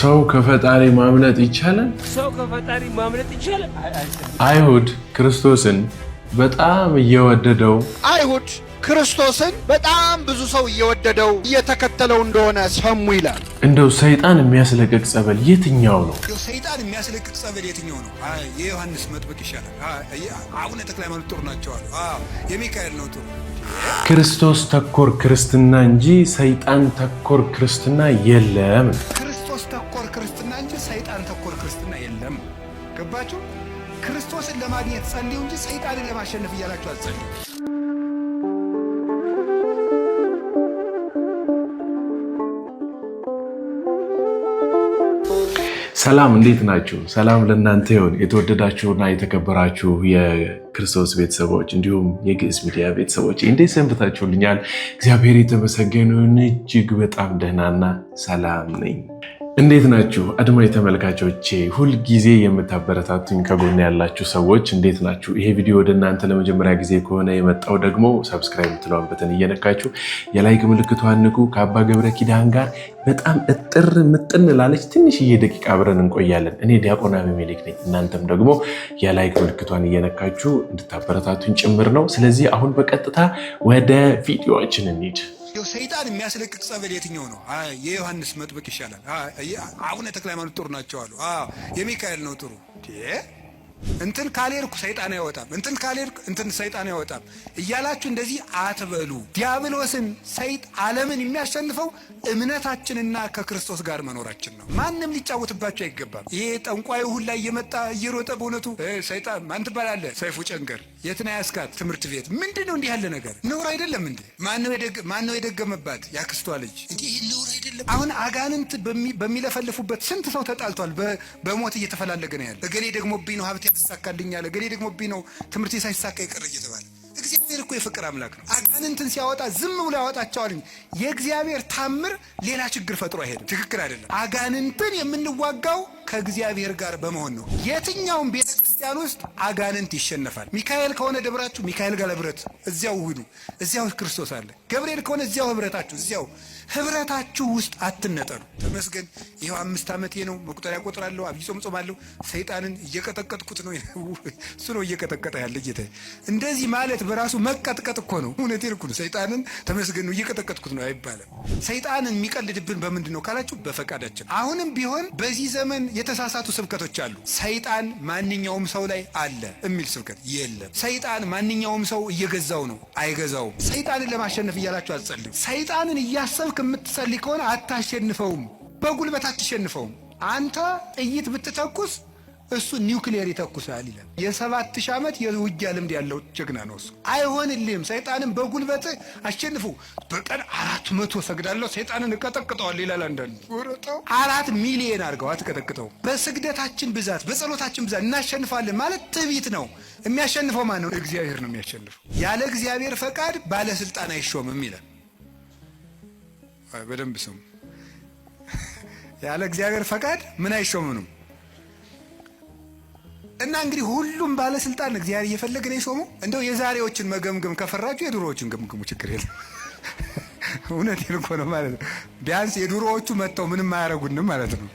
ሰው ከፈጣሪ ማምለጥ ይቻላል? አይሁድ ክርስቶስን በጣም እየወደደው ክርስቶስን በጣም ብዙ ሰው እየወደደው እየተከተለው እንደሆነ ሰሙ ይላል። እንደው ሰይጣን የሚያስለቅቅ ጸበል የትኛው ነው? ሰይጣን የሚያስለቅቅ ጸበል የትኛው ነው? የዮሐንስ መጥምቅ ይሻላል። አቡነ ተክለ ሃይማኖት ጥሩ ናቸው አሉ። የሚካኤል ነው ጥሩ። ክርስቶስ ተኮር ክርስትና እንጂ ሰይጣን ተኮር ክርስትና የለም። ክርስቶስ ተኮር ክርስትና እንጂ ሰይጣን ተኮር ክርስትና የለም። ገባችሁ? ክርስቶስን ለማግኘት ጸልዩ እንጂ ሰይጣንን ለማሸነፍ እያላችሁ አትጸልዩ። ሰላም እንዴት ናችሁ? ሰላም ለእናንተ ይሁን። የተወደዳችሁና የተከበራችሁ የክርስቶስ ቤተሰቦች እንዲሁም የግዕዝ ሚዲያ ቤተሰቦች እንዴት ሰንብታችሁልኛል? እግዚአብሔር የተመሰገነ ይሁን። እጅግ በጣም ደህናና ሰላም ነኝ። እንዴት ናችሁ አድማጭ ተመልካቾቼ? ሁልጊዜ የምታበረታቱኝ ከጎን ያላችሁ ሰዎች እንዴት ናችሁ? ይሄ ቪዲዮ ወደ እናንተ ለመጀመሪያ ጊዜ ከሆነ የመጣው ደግሞ ሰብስክራይብ የምትለዋን በተን እየነካችሁ የላይክ ምልክቷን ንኩ። ከአባ ገብረ ኪዳን ጋር በጣም እጥር ምጥን ላለች ትንሽዬ ደቂቃ አብረን እንቆያለን። እኔ ዲያቆን አቤሜሌክ ነኝ። እናንተም ደግሞ የላይክ ምልክቷን እየነካችሁ እንድታበረታቱኝ ጭምር ነው። ስለዚህ አሁን በቀጥታ ወደ ቪዲዮአችን እንሂድ። ሰይጣን የሚያስለቅቅ ጸበል የትኛው ነው? የዮሐንስ መጥምቅ ይሻላል። አቡነ ተክለ ሃይማኖት ጥሩ ናቸው አሉ። የሚካኤል ነው ጥሩ። እንትን ካልሄድኩ ሰይጣን አይወጣም፣ እንትን ካልሄድኩ እንትን ሰይጣን አይወጣም እያላችሁ እንደዚህ አትበሉ። ዲያብሎስን ዓለምን የሚያሸንፈው እምነታችንና ከክርስቶስ ጋር መኖራችን ነው። ማንም ሊጫወትባቸው አይገባም። ይሄ ጠንቋዩ ሁላ እየመጣ እየሮጠ በእውነቱ ሰይጣን ማን ትባላለህ? ሰይፉ ጨንገር የትና ያስካት ትምህርት ቤት ምንድን ነው? እንዲህ ያለ ነገር ነውር አይደለም እንዴ? ማነው የደገመባት? ያክስቷ ልጅ እንዲህ ነውር አይደለም? አሁን አጋንንት በሚለፈልፉበት ስንት ሰው ተጣልቷል። በሞት እየተፈላለገ ነው ያለ። እገሌ ደግሞ ብኝ ነው ሀብት ያሳካልኛል፣ እገሌ ደግሞ ብኝ ነው ትምህርት ሳይሳካ ይቀር እየተባለ። እግዚአብሔር እኮ የፍቅር አምላክ ነው። አጋንንትን ሲያወጣ ዝም ብሎ ያወጣቸዋል። የእግዚአብሔር ታምር ሌላ ችግር ፈጥሮ አይሄድም። ትክክል አይደለም። አጋንንትን የምንዋጋው ከእግዚአብሔር ጋር በመሆን ነው። የትኛውም ቤተክርስቲያን ውስጥ አጋንንት ይሸነፋል። ሚካኤል ከሆነ ደብራችሁ ሚካኤል ጋር ህብረት፣ እዚያው ሁሉ እዚያው ክርስቶስ አለ። ገብርኤል ከሆነ እዚያው ህብረታችሁ፣ እዚያው ህብረታችሁ ውስጥ አትነጠሉ። ተመስገን ይኸው 5 ዓመቴ ነው። መቁጠሪያ ቆጥራለሁ፣ አብይ ጾም ጾማለሁ። ሰይጣንን እየቀጠቀጥኩት ነው። እሱ ነው እየቀጠቀጠ ያለ ጌታ። እንደዚህ ማለት በራሱ መቀጥቀጥ እኮ ነው። እውነቴን እኮ ነው። ሰይጣንን ተመስገን ነው እየቀጠቀጥኩት ነው አይባልም። ሰይጣንን የሚቀልድብን በምንድን ነው ካላችሁ፣ በፈቃዳችን። አሁንም ቢሆን በዚህ ዘመን የተሳሳቱ ስብከቶች አሉ። ሰይጣን ማንኛውም ሰው ላይ አለ የሚል ስብከት የለም። ሰይጣን ማንኛውም ሰው እየገዛው ነው፣ አይገዛውም። ሰይጣንን ለማሸነፍ እያላችሁ አትጸልዩ። ሰይጣንን እያሰብክ የምትጸልይ ከሆነ አታሸንፈውም፣ በጉልበት አትሸንፈውም። አንተ ጥይት ብትተኩስ እሱ ኒውክሊየር ይተኩሳል ይላል። የ7000 ዓመት የውጊያ ልምድ ያለው ጀግና ነው እሱ። አይሆንልህም። ሰይጣንን በጉልበት አሸንፉ። በቀን 400 ሰግዳለሁ ሰይጣንን እቀጠቅጠዋል ይላል አንዳንዱ። 4 ሚሊዮን አድርገው አትቀጠቅጠው። በስግደታችን ብዛት በጸሎታችን ብዛት እናሸንፋለን ማለት ትዕቢት ነው። የሚያሸንፈው ማን ነው? እግዚአብሔር ነው የሚያሸንፈው። ያለ እግዚአብሔር ፈቃድ ባለስልጣን አይሾምም ይላል። በደንብ ስሙ። ያለ እግዚአብሔር ፈቃድ ምን አይሾምም? እና እንግዲህ ሁሉም ባለስልጣን እግዚአብሔር እየፈለገ ነው የሾመው። እንደው የዛሬዎችን መገምገም ከፈራችሁ የድሮዎችን ገምግሙ፣ ችግር የለም። እውነቴን እኮ ነው ማለት ነው። ቢያንስ የድሮዎቹ መጥተው ምንም አያረጉንም ማለት ነው።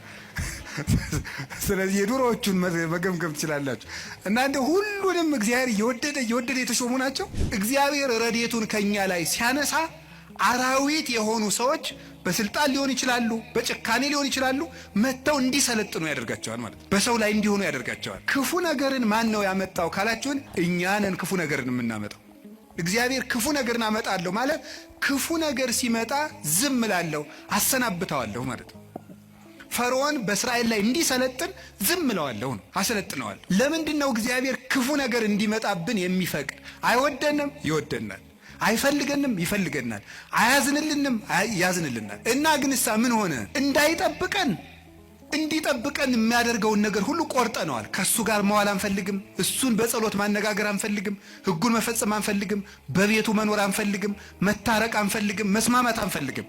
ስለዚህ የድሮዎቹን መገምገም ትችላላችሁ። እና እንደው ሁሉንም እግዚአብሔር እየወደደ የተሾሙ ናቸው። እግዚአብሔር ረድኤቱን ከኛ ላይ ሲያነሳ አራዊት የሆኑ ሰዎች በስልጣን ሊሆን ይችላሉ፣ በጭካኔ ሊሆን ይችላሉ፣ መጥተው እንዲሰለጥኑ ያደርጋቸዋል ማለት ነው። በሰው ላይ እንዲሆኑ ያደርጋቸዋል። ክፉ ነገርን ማን ነው ያመጣው ካላችሁን፣ እኛ ነን ክፉ ነገርን የምናመጣው። እግዚአብሔር ክፉ ነገርን አመጣለሁ ማለት ክፉ ነገር ሲመጣ ዝም እላለሁ፣ አሰናብተዋለሁ ማለት ነው። ፈርዖን በእስራኤል ላይ እንዲሰለጥን ዝም እለዋለሁ ነው፣ አሰለጥነዋለሁ። ለምንድን ነው እግዚአብሔር ክፉ ነገር እንዲመጣብን የሚፈቅድ? አይወደንም፣ ይወደናል። አይፈልገንም፣ ይፈልገናል። አያዝንልንም፣ ያዝንልናል። እና ግንሳ ምን ሆነ? እንዳይጠብቀን እንዲጠብቀን የሚያደርገውን ነገር ሁሉ ቆርጠነዋል። ከሱ ጋር መዋል አንፈልግም። እሱን በጸሎት ማነጋገር አንፈልግም። ሕጉን መፈጸም አንፈልግም። በቤቱ መኖር አንፈልግም። መታረቅ አንፈልግም። መስማማት አንፈልግም።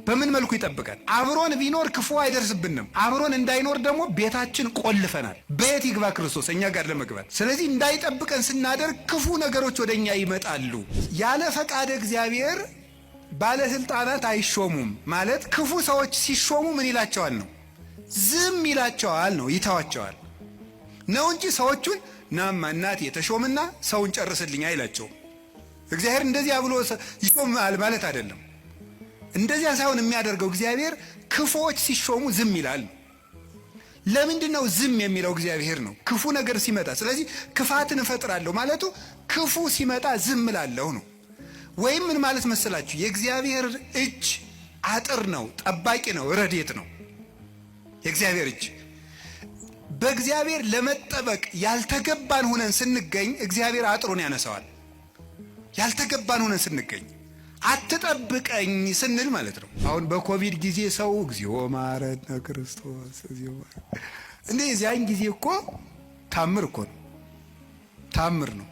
በምን መልኩ ይጠብቀን? አብሮን ቢኖር ክፉ አይደርስብንም። አብሮን እንዳይኖር ደግሞ ቤታችን ቆልፈናል። በየት ይግባ ክርስቶስ እኛ ጋር ለመግባት? ስለዚህ እንዳይጠብቀን ስናደርግ ክፉ ነገሮች ወደኛ ይመጣሉ። ያለ ፈቃደ እግዚአብሔር ባለስልጣናት አይሾሙም ማለት ክፉ ሰዎች ሲሾሙ ምን ይላቸዋል ነው? ዝም ይላቸዋል ነው ይተዋቸዋል ነው እንጂ ሰዎቹን ናማ እናቴ ተሾምና ሰውን ጨርስልኝ አይላቸውም። እግዚአብሔር እንደዚያ ብሎ ይሾማል ማለት አይደለም። እንደዚያ ሳይሆን የሚያደርገው እግዚአብሔር ክፉዎች ሲሾሙ ዝም ይላል። ለምንድነው ዝም የሚለው? እግዚአብሔር ነው ክፉ ነገር ሲመጣ። ስለዚህ ክፋትን እፈጥራለሁ ማለቱ ክፉ ሲመጣ ዝም እላለሁ ነው። ወይም ምን ማለት መሰላችሁ? የእግዚአብሔር እጅ አጥር ነው፣ ጠባቂ ነው፣ ረድኤት ነው። የእግዚአብሔር እጅ በእግዚአብሔር ለመጠበቅ ያልተገባን ሆነን ስንገኝ እግዚአብሔር አጥሩን ያነሳዋል። ያልተገባን ሆነን ስንገኝ አትጠብቀኝ ስንል ማለት ነው። አሁን በኮቪድ ጊዜ ሰው እግዚኦ ማረነ ክርስቶስ እግዚኦ እንዴ ያን ጊዜ እኮ ታምር እኮ ነው፣ ታምር ነው።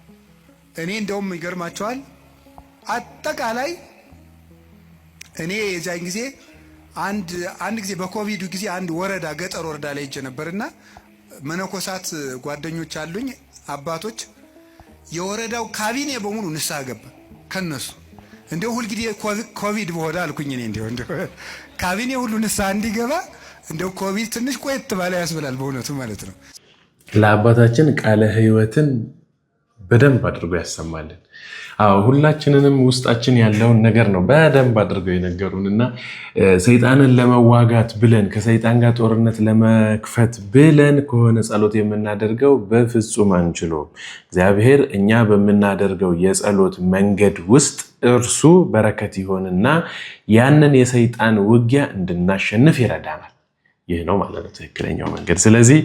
እኔ እንደውም ይገርማቸዋል አጠቃላይ እኔ የዛን ጊዜ አንድ ጊዜ በኮቪድ ጊዜ አንድ ወረዳ ገጠር ወረዳ ላይ ሄጄ ነበርና መነኮሳት ጓደኞች አሉኝ አባቶች፣ የወረዳው ካቢኔ በሙሉ ንስሐ ገባ ከነሱ። እንደው ሁሉ ጊዜ ኮቪድ በሆነ አልኩኝ እኔ እንደው ካቢኔ ሁሉ ንስሐ እንዲገባ እንደው ኮቪድ ትንሽ ቆየት ባለ ያስብላል በእውነቱ ማለት ነው። ለአባታችን ቃለ ሕይወትን በደንብ አድርጎ ያሰማልን። አዎ ሁላችንንም ውስጣችን ያለውን ነገር ነው በደንብ አድርገው የነገሩንና ሰይጣንን ለመዋጋት ብለን ከሰይጣን ጋር ጦርነት ለመክፈት ብለን ከሆነ ጸሎት የምናደርገው በፍጹም አንችለውም። እግዚአብሔር እኛ በምናደርገው የጸሎት መንገድ ውስጥ እርሱ በረከት ይሆንና ያንን የሰይጣን ውጊያ እንድናሸንፍ ይረዳናል። ይህ ነው ማለት ነው ትክክለኛው መንገድ። ስለዚህ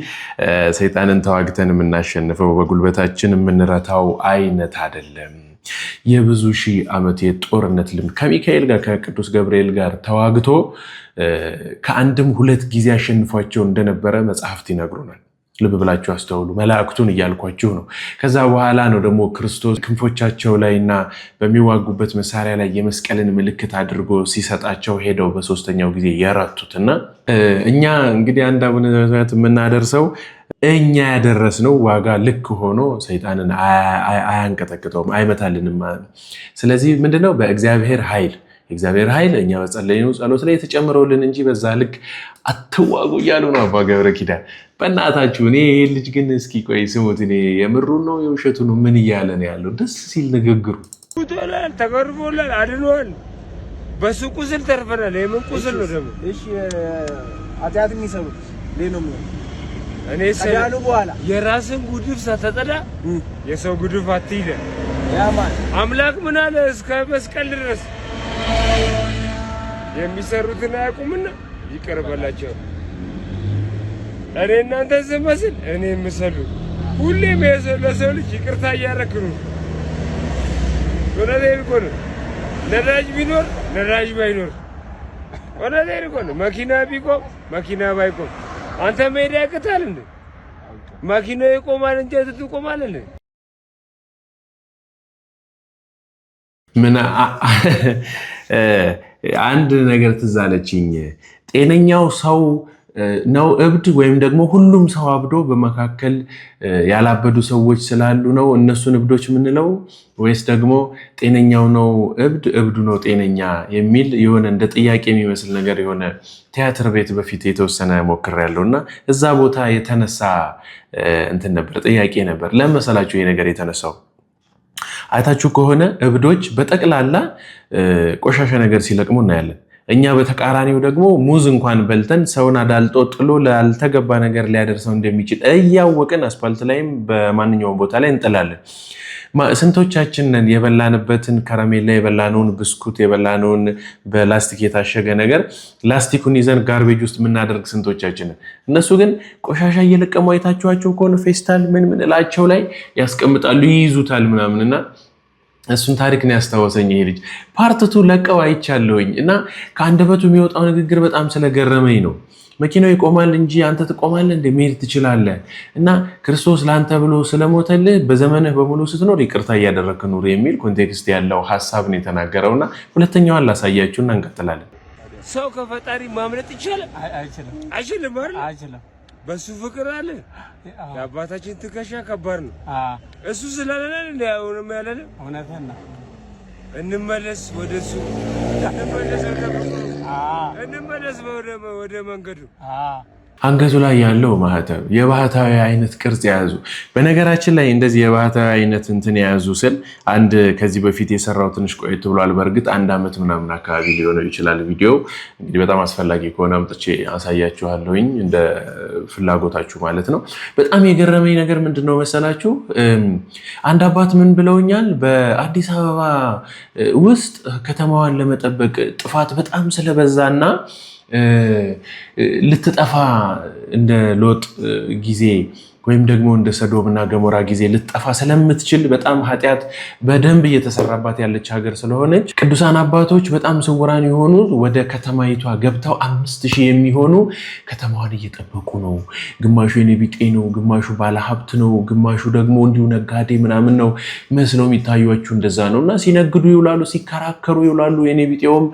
ሰይጣንን ተዋግተን የምናሸንፈው በጉልበታችን የምንረታው አይነት አይደለም። የብዙ ሺህ ዓመት የጦርነት ልምድ ከሚካኤል ጋር ከቅዱስ ገብርኤል ጋር ተዋግቶ ከአንድም ሁለት ጊዜ አሸንፏቸው እንደነበረ መጽሐፍት ይነግሩናል። ልብ ብላችሁ አስተውሉ። መላእክቱን እያልኳችሁ ነው። ከዛ በኋላ ነው ደግሞ ክርስቶስ ክንፎቻቸው ላይና በሚዋጉበት መሳሪያ ላይ የመስቀልን ምልክት አድርጎ ሲሰጣቸው ሄደው በሶስተኛው ጊዜ የረቱትና እኛ እንግዲህ አንድ አቡነ ዘበሰማያት የምናደርሰው እኛ ያደረስነው ዋጋ ልክ ሆኖ ሰይጣንን አያንቀጠቅጠውም፣ አይመታልንም። ስለዚህ ምንድነው በእግዚአብሔር ኃይል የእግዚአብሔር ኃይል እኛ በጸለይነው ጸሎት ላይ የተጨምረውልን እንጂ በዛ ልክ አትዋጉ እያሉ ነው አባ ገብረ ኪዳን። በእናታችሁ እኔ ይሄ ልጅ ግን እስኪ ቆይ ስሙት፣ እኔ የምሩን ነው የውሸቱን ነው ምን እያለ ነው ያለው? ደስ ሲል ንግግሩ። ተገርፎላል፣ አድኗል። በሱ ቁስል ተርፈናል። የምን ቁስል ነው ደግሞ? እሺ አጥያት የሚሰሩት ለምን ነው? እኔ ሰላሉ በኋላ የራስን ጉድፍ ሳትጠዳ የሰው ጉድፍ አትይደ። ያማን አምላክ ምን አለ? እስከ መስቀል ድረስ የሚሰሩትን አያውቁምና ይቅር በላቸው። እኔ እናንተ ዝመስል እኔ ምሰሉ ሁሌም ለሰው ልጅ ይቅርታ እያደረክ ነው። ወለዴ ልቆን ነዳጅ ቢኖር ነዳጅ ባይኖር ወለዴ ልቆን መኪና ቢቆም መኪና ባይቆም አንተ ሜዳ ያቅታል እንዴ? መኪናው ይቆማል እንጂ ትቆማለህ እንዴ? ምን አንድ ነገር ትዝ አለችኝ። ጤነኛው ሰው ነው እብድ ወይም ደግሞ ሁሉም ሰው አብዶ በመካከል ያላበዱ ሰዎች ስላሉ ነው እነሱን እብዶች የምንለው? ወይስ ደግሞ ጤነኛው ነው እብድ እብዱ ነው ጤነኛ የሚል የሆነ እንደ ጥያቄ የሚመስል ነገር የሆነ ቲያትር ቤት በፊት የተወሰነ ሞክሬያለሁ እና እዛ ቦታ የተነሳ እንትን ነበር፣ ጥያቄ ነበር። ለመሰላችሁ ይሄ ነገር የተነሳው አይታችሁ ከሆነ እብዶች በጠቅላላ ቆሻሻ ነገር ሲለቅሙ እናያለን። እኛ በተቃራኒው ደግሞ ሙዝ እንኳን በልተን ሰውን አዳልጦ ጥሎ ላልተገባ ነገር ሊያደርሰው እንደሚችል እያወቅን አስፓልት ላይም በማንኛውም ቦታ ላይ እንጥላለን። ስንቶቻችንን የበላንበትን ከረሜላ የበላነውን ብስኩት የበላነውን በላስቲክ የታሸገ ነገር ላስቲኩን ይዘን ጋርቤጅ ውስጥ የምናደርግ ስንቶቻችንን። እነሱ ግን ቆሻሻ እየለቀሙ አይታችኋቸው ከሆነ ፌስታል ምን እላቸው ላይ ያስቀምጣሉ፣ ይይዙታል ምናምንና እሱን ታሪክ ነው ያስታወሰኝ። ይሄ ልጅ ፓርትቱ ለቀው አይቻለሁኝ እና ከአንደበቱ የሚወጣው ንግግር በጣም ስለገረመኝ ነው። መኪናው ይቆማል እንጂ አንተ ትቆማለህ እንደ መሄድ ትችላለህ እና ክርስቶስ ለአንተ ብሎ ስለሞተልህ በዘመንህ በሙሉ ስትኖር ይቅርታ እያደረግህ ኑር የሚል ኮንቴክስት ያለው ሀሳብ ነው የተናገረውና ሁለተኛዋን ላሳያችሁና እንቀጥላለን። ሰው ከፈጣሪ ማምለጥ ይችላል? አይችልም። አይችልም አይደል? አይችልም። በሱ ፍቅር አለ። የአባታችን ትከሻ ከባድ ነው። እሱ ስላለለን እንደ አሁንም ያለን እውነትና እንመለስ ወደሱ እንመለስ ወደ መንገዱ አንገቱ ላይ ያለው ማህተብ የባህታዊ አይነት ቅርጽ የያዙ በነገራችን ላይ እንደዚህ የባህታዊ አይነት እንትን የያዙ ስል አንድ ከዚህ በፊት የሰራው ትንሽ ቆየት ብሏል። በእርግጥ 1 ዓመት ምናምን አካባቢ ሊሆነው ይችላል። ቪዲዮ እንግዲህ በጣም አስፈላጊ ከሆነ አምጥቼ አሳያችኋለሁኝ እንደ ፍላጎታችሁ ማለት ነው። በጣም የገረመኝ ነገር ምንድነው መሰላችሁ? አንድ አባት ምን ብለውኛል? በአዲስ አበባ ውስጥ ከተማዋን ለመጠበቅ ጥፋት በጣም ስለበዛና ልትጠፋ እንደ ሎጥ ጊዜ ወይም ደግሞ እንደ ሰዶምና ገሞራ ጊዜ ልትጠፋ ስለምትችል በጣም ኃጢአት በደንብ እየተሰራባት ያለች ሀገር ስለሆነች ቅዱሳን አባቶች በጣም ስውራን የሆኑ ወደ ከተማይቷ ገብተው 5000 የሚሆኑ ከተማዋን እየጠበቁ ነው። ግማሹ የኔ ቢጤ ነው፣ ግማሹ ባለሀብት ነው፣ ግማሹ ደግሞ እንዲሁ ነጋዴ ምናምን ነው መስለው የሚታዩአችሁ እንደዛ ነው። እና ሲነግዱ ይውላሉ፣ ሲከራከሩ ይውላሉ። የኔ ቢጤውም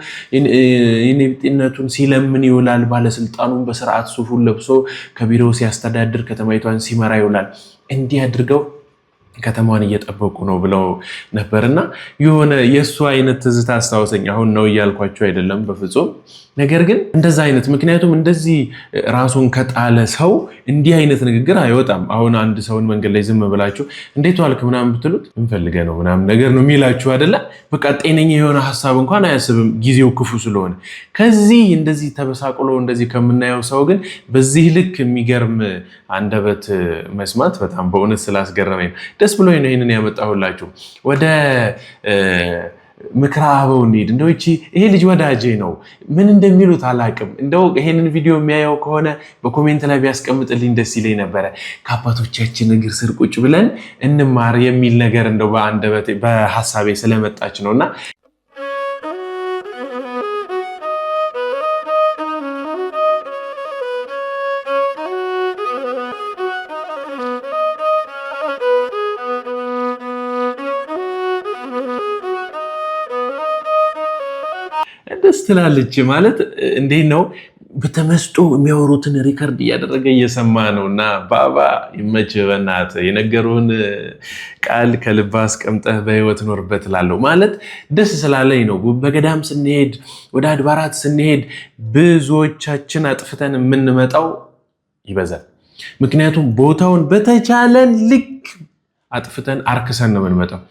የኔ ቢጤነቱን ሲለምን ይውላል። ባለስልጣኑም በስርዓት ሱፉን ለብሶ ከቢሮው ሲያስተዳድር ከተማይቷን ሲመራ ይውላል። እንዲህ አድርገው ከተማዋን እየጠበቁ ነው ብለው ነበርና የሆነ የእሱ አይነት ትዝታ አስታወሰኝ። አሁን ነው እያልኳቸው አይደለም በፍጹም። ነገር ግን እንደዛ አይነት ምክንያቱም እንደዚህ ራሱን ከጣለ ሰው እንዲህ አይነት ንግግር አይወጣም። አሁን አንድ ሰውን መንገድ ላይ ዝም ብላችሁ እንዴት ዋልክ ምናምን ብትሉት እንፈልገ ነው ምናምን ነገር ነው የሚላችሁ አይደለ? በቃ ጤነኛ የሆነ ሀሳብ እንኳን አያስብም ጊዜው ክፉ ስለሆነ። ከዚህ እንደዚህ ተበሳቅሎ እንደዚህ ከምናየው ሰው ግን በዚህ ልክ የሚገርም አንደበት መስማት በጣም በእውነት ስላስገረመኝ ደስ ብሎኝ ነው ይህንን ያመጣሁላችሁ። ወደ ምክረ አበው እንሂድ። እንደው ይሄ ልጅ ወዳጄ ነው፣ ምን እንደሚሉት አላውቅም። እንደው ይሄንን ቪዲዮ የሚያየው ከሆነ በኮሜንት ላይ ቢያስቀምጥልኝ ደስ ይለኝ ነበረ። ከአባቶቻችን እግር ስር ቁጭ ብለን እንማር የሚል ነገር እንደው በአንደበቴ በሐሳቤ ስለመጣች ነውና ደስ ትላለች ማለት እንዴት ነው? በተመስጦ የሚያወሩትን ሪከርድ እያደረገ እየሰማ ነው። እና ባባ ይመችህ፣ በእናትህ የነገሩን ቃል ከልብ አስቀምጠህ በህይወት ኖርበት እላለሁ። ማለት ደስ ስላለኝ ነው። በገዳም ስንሄድ፣ ወደ አድባራት ስንሄድ ብዙዎቻችን አጥፍተን የምንመጣው ይበዛል። ምክንያቱም ቦታውን በተቻለን ልክ አጥፍተን አርክሰን ነው የምንመጣው።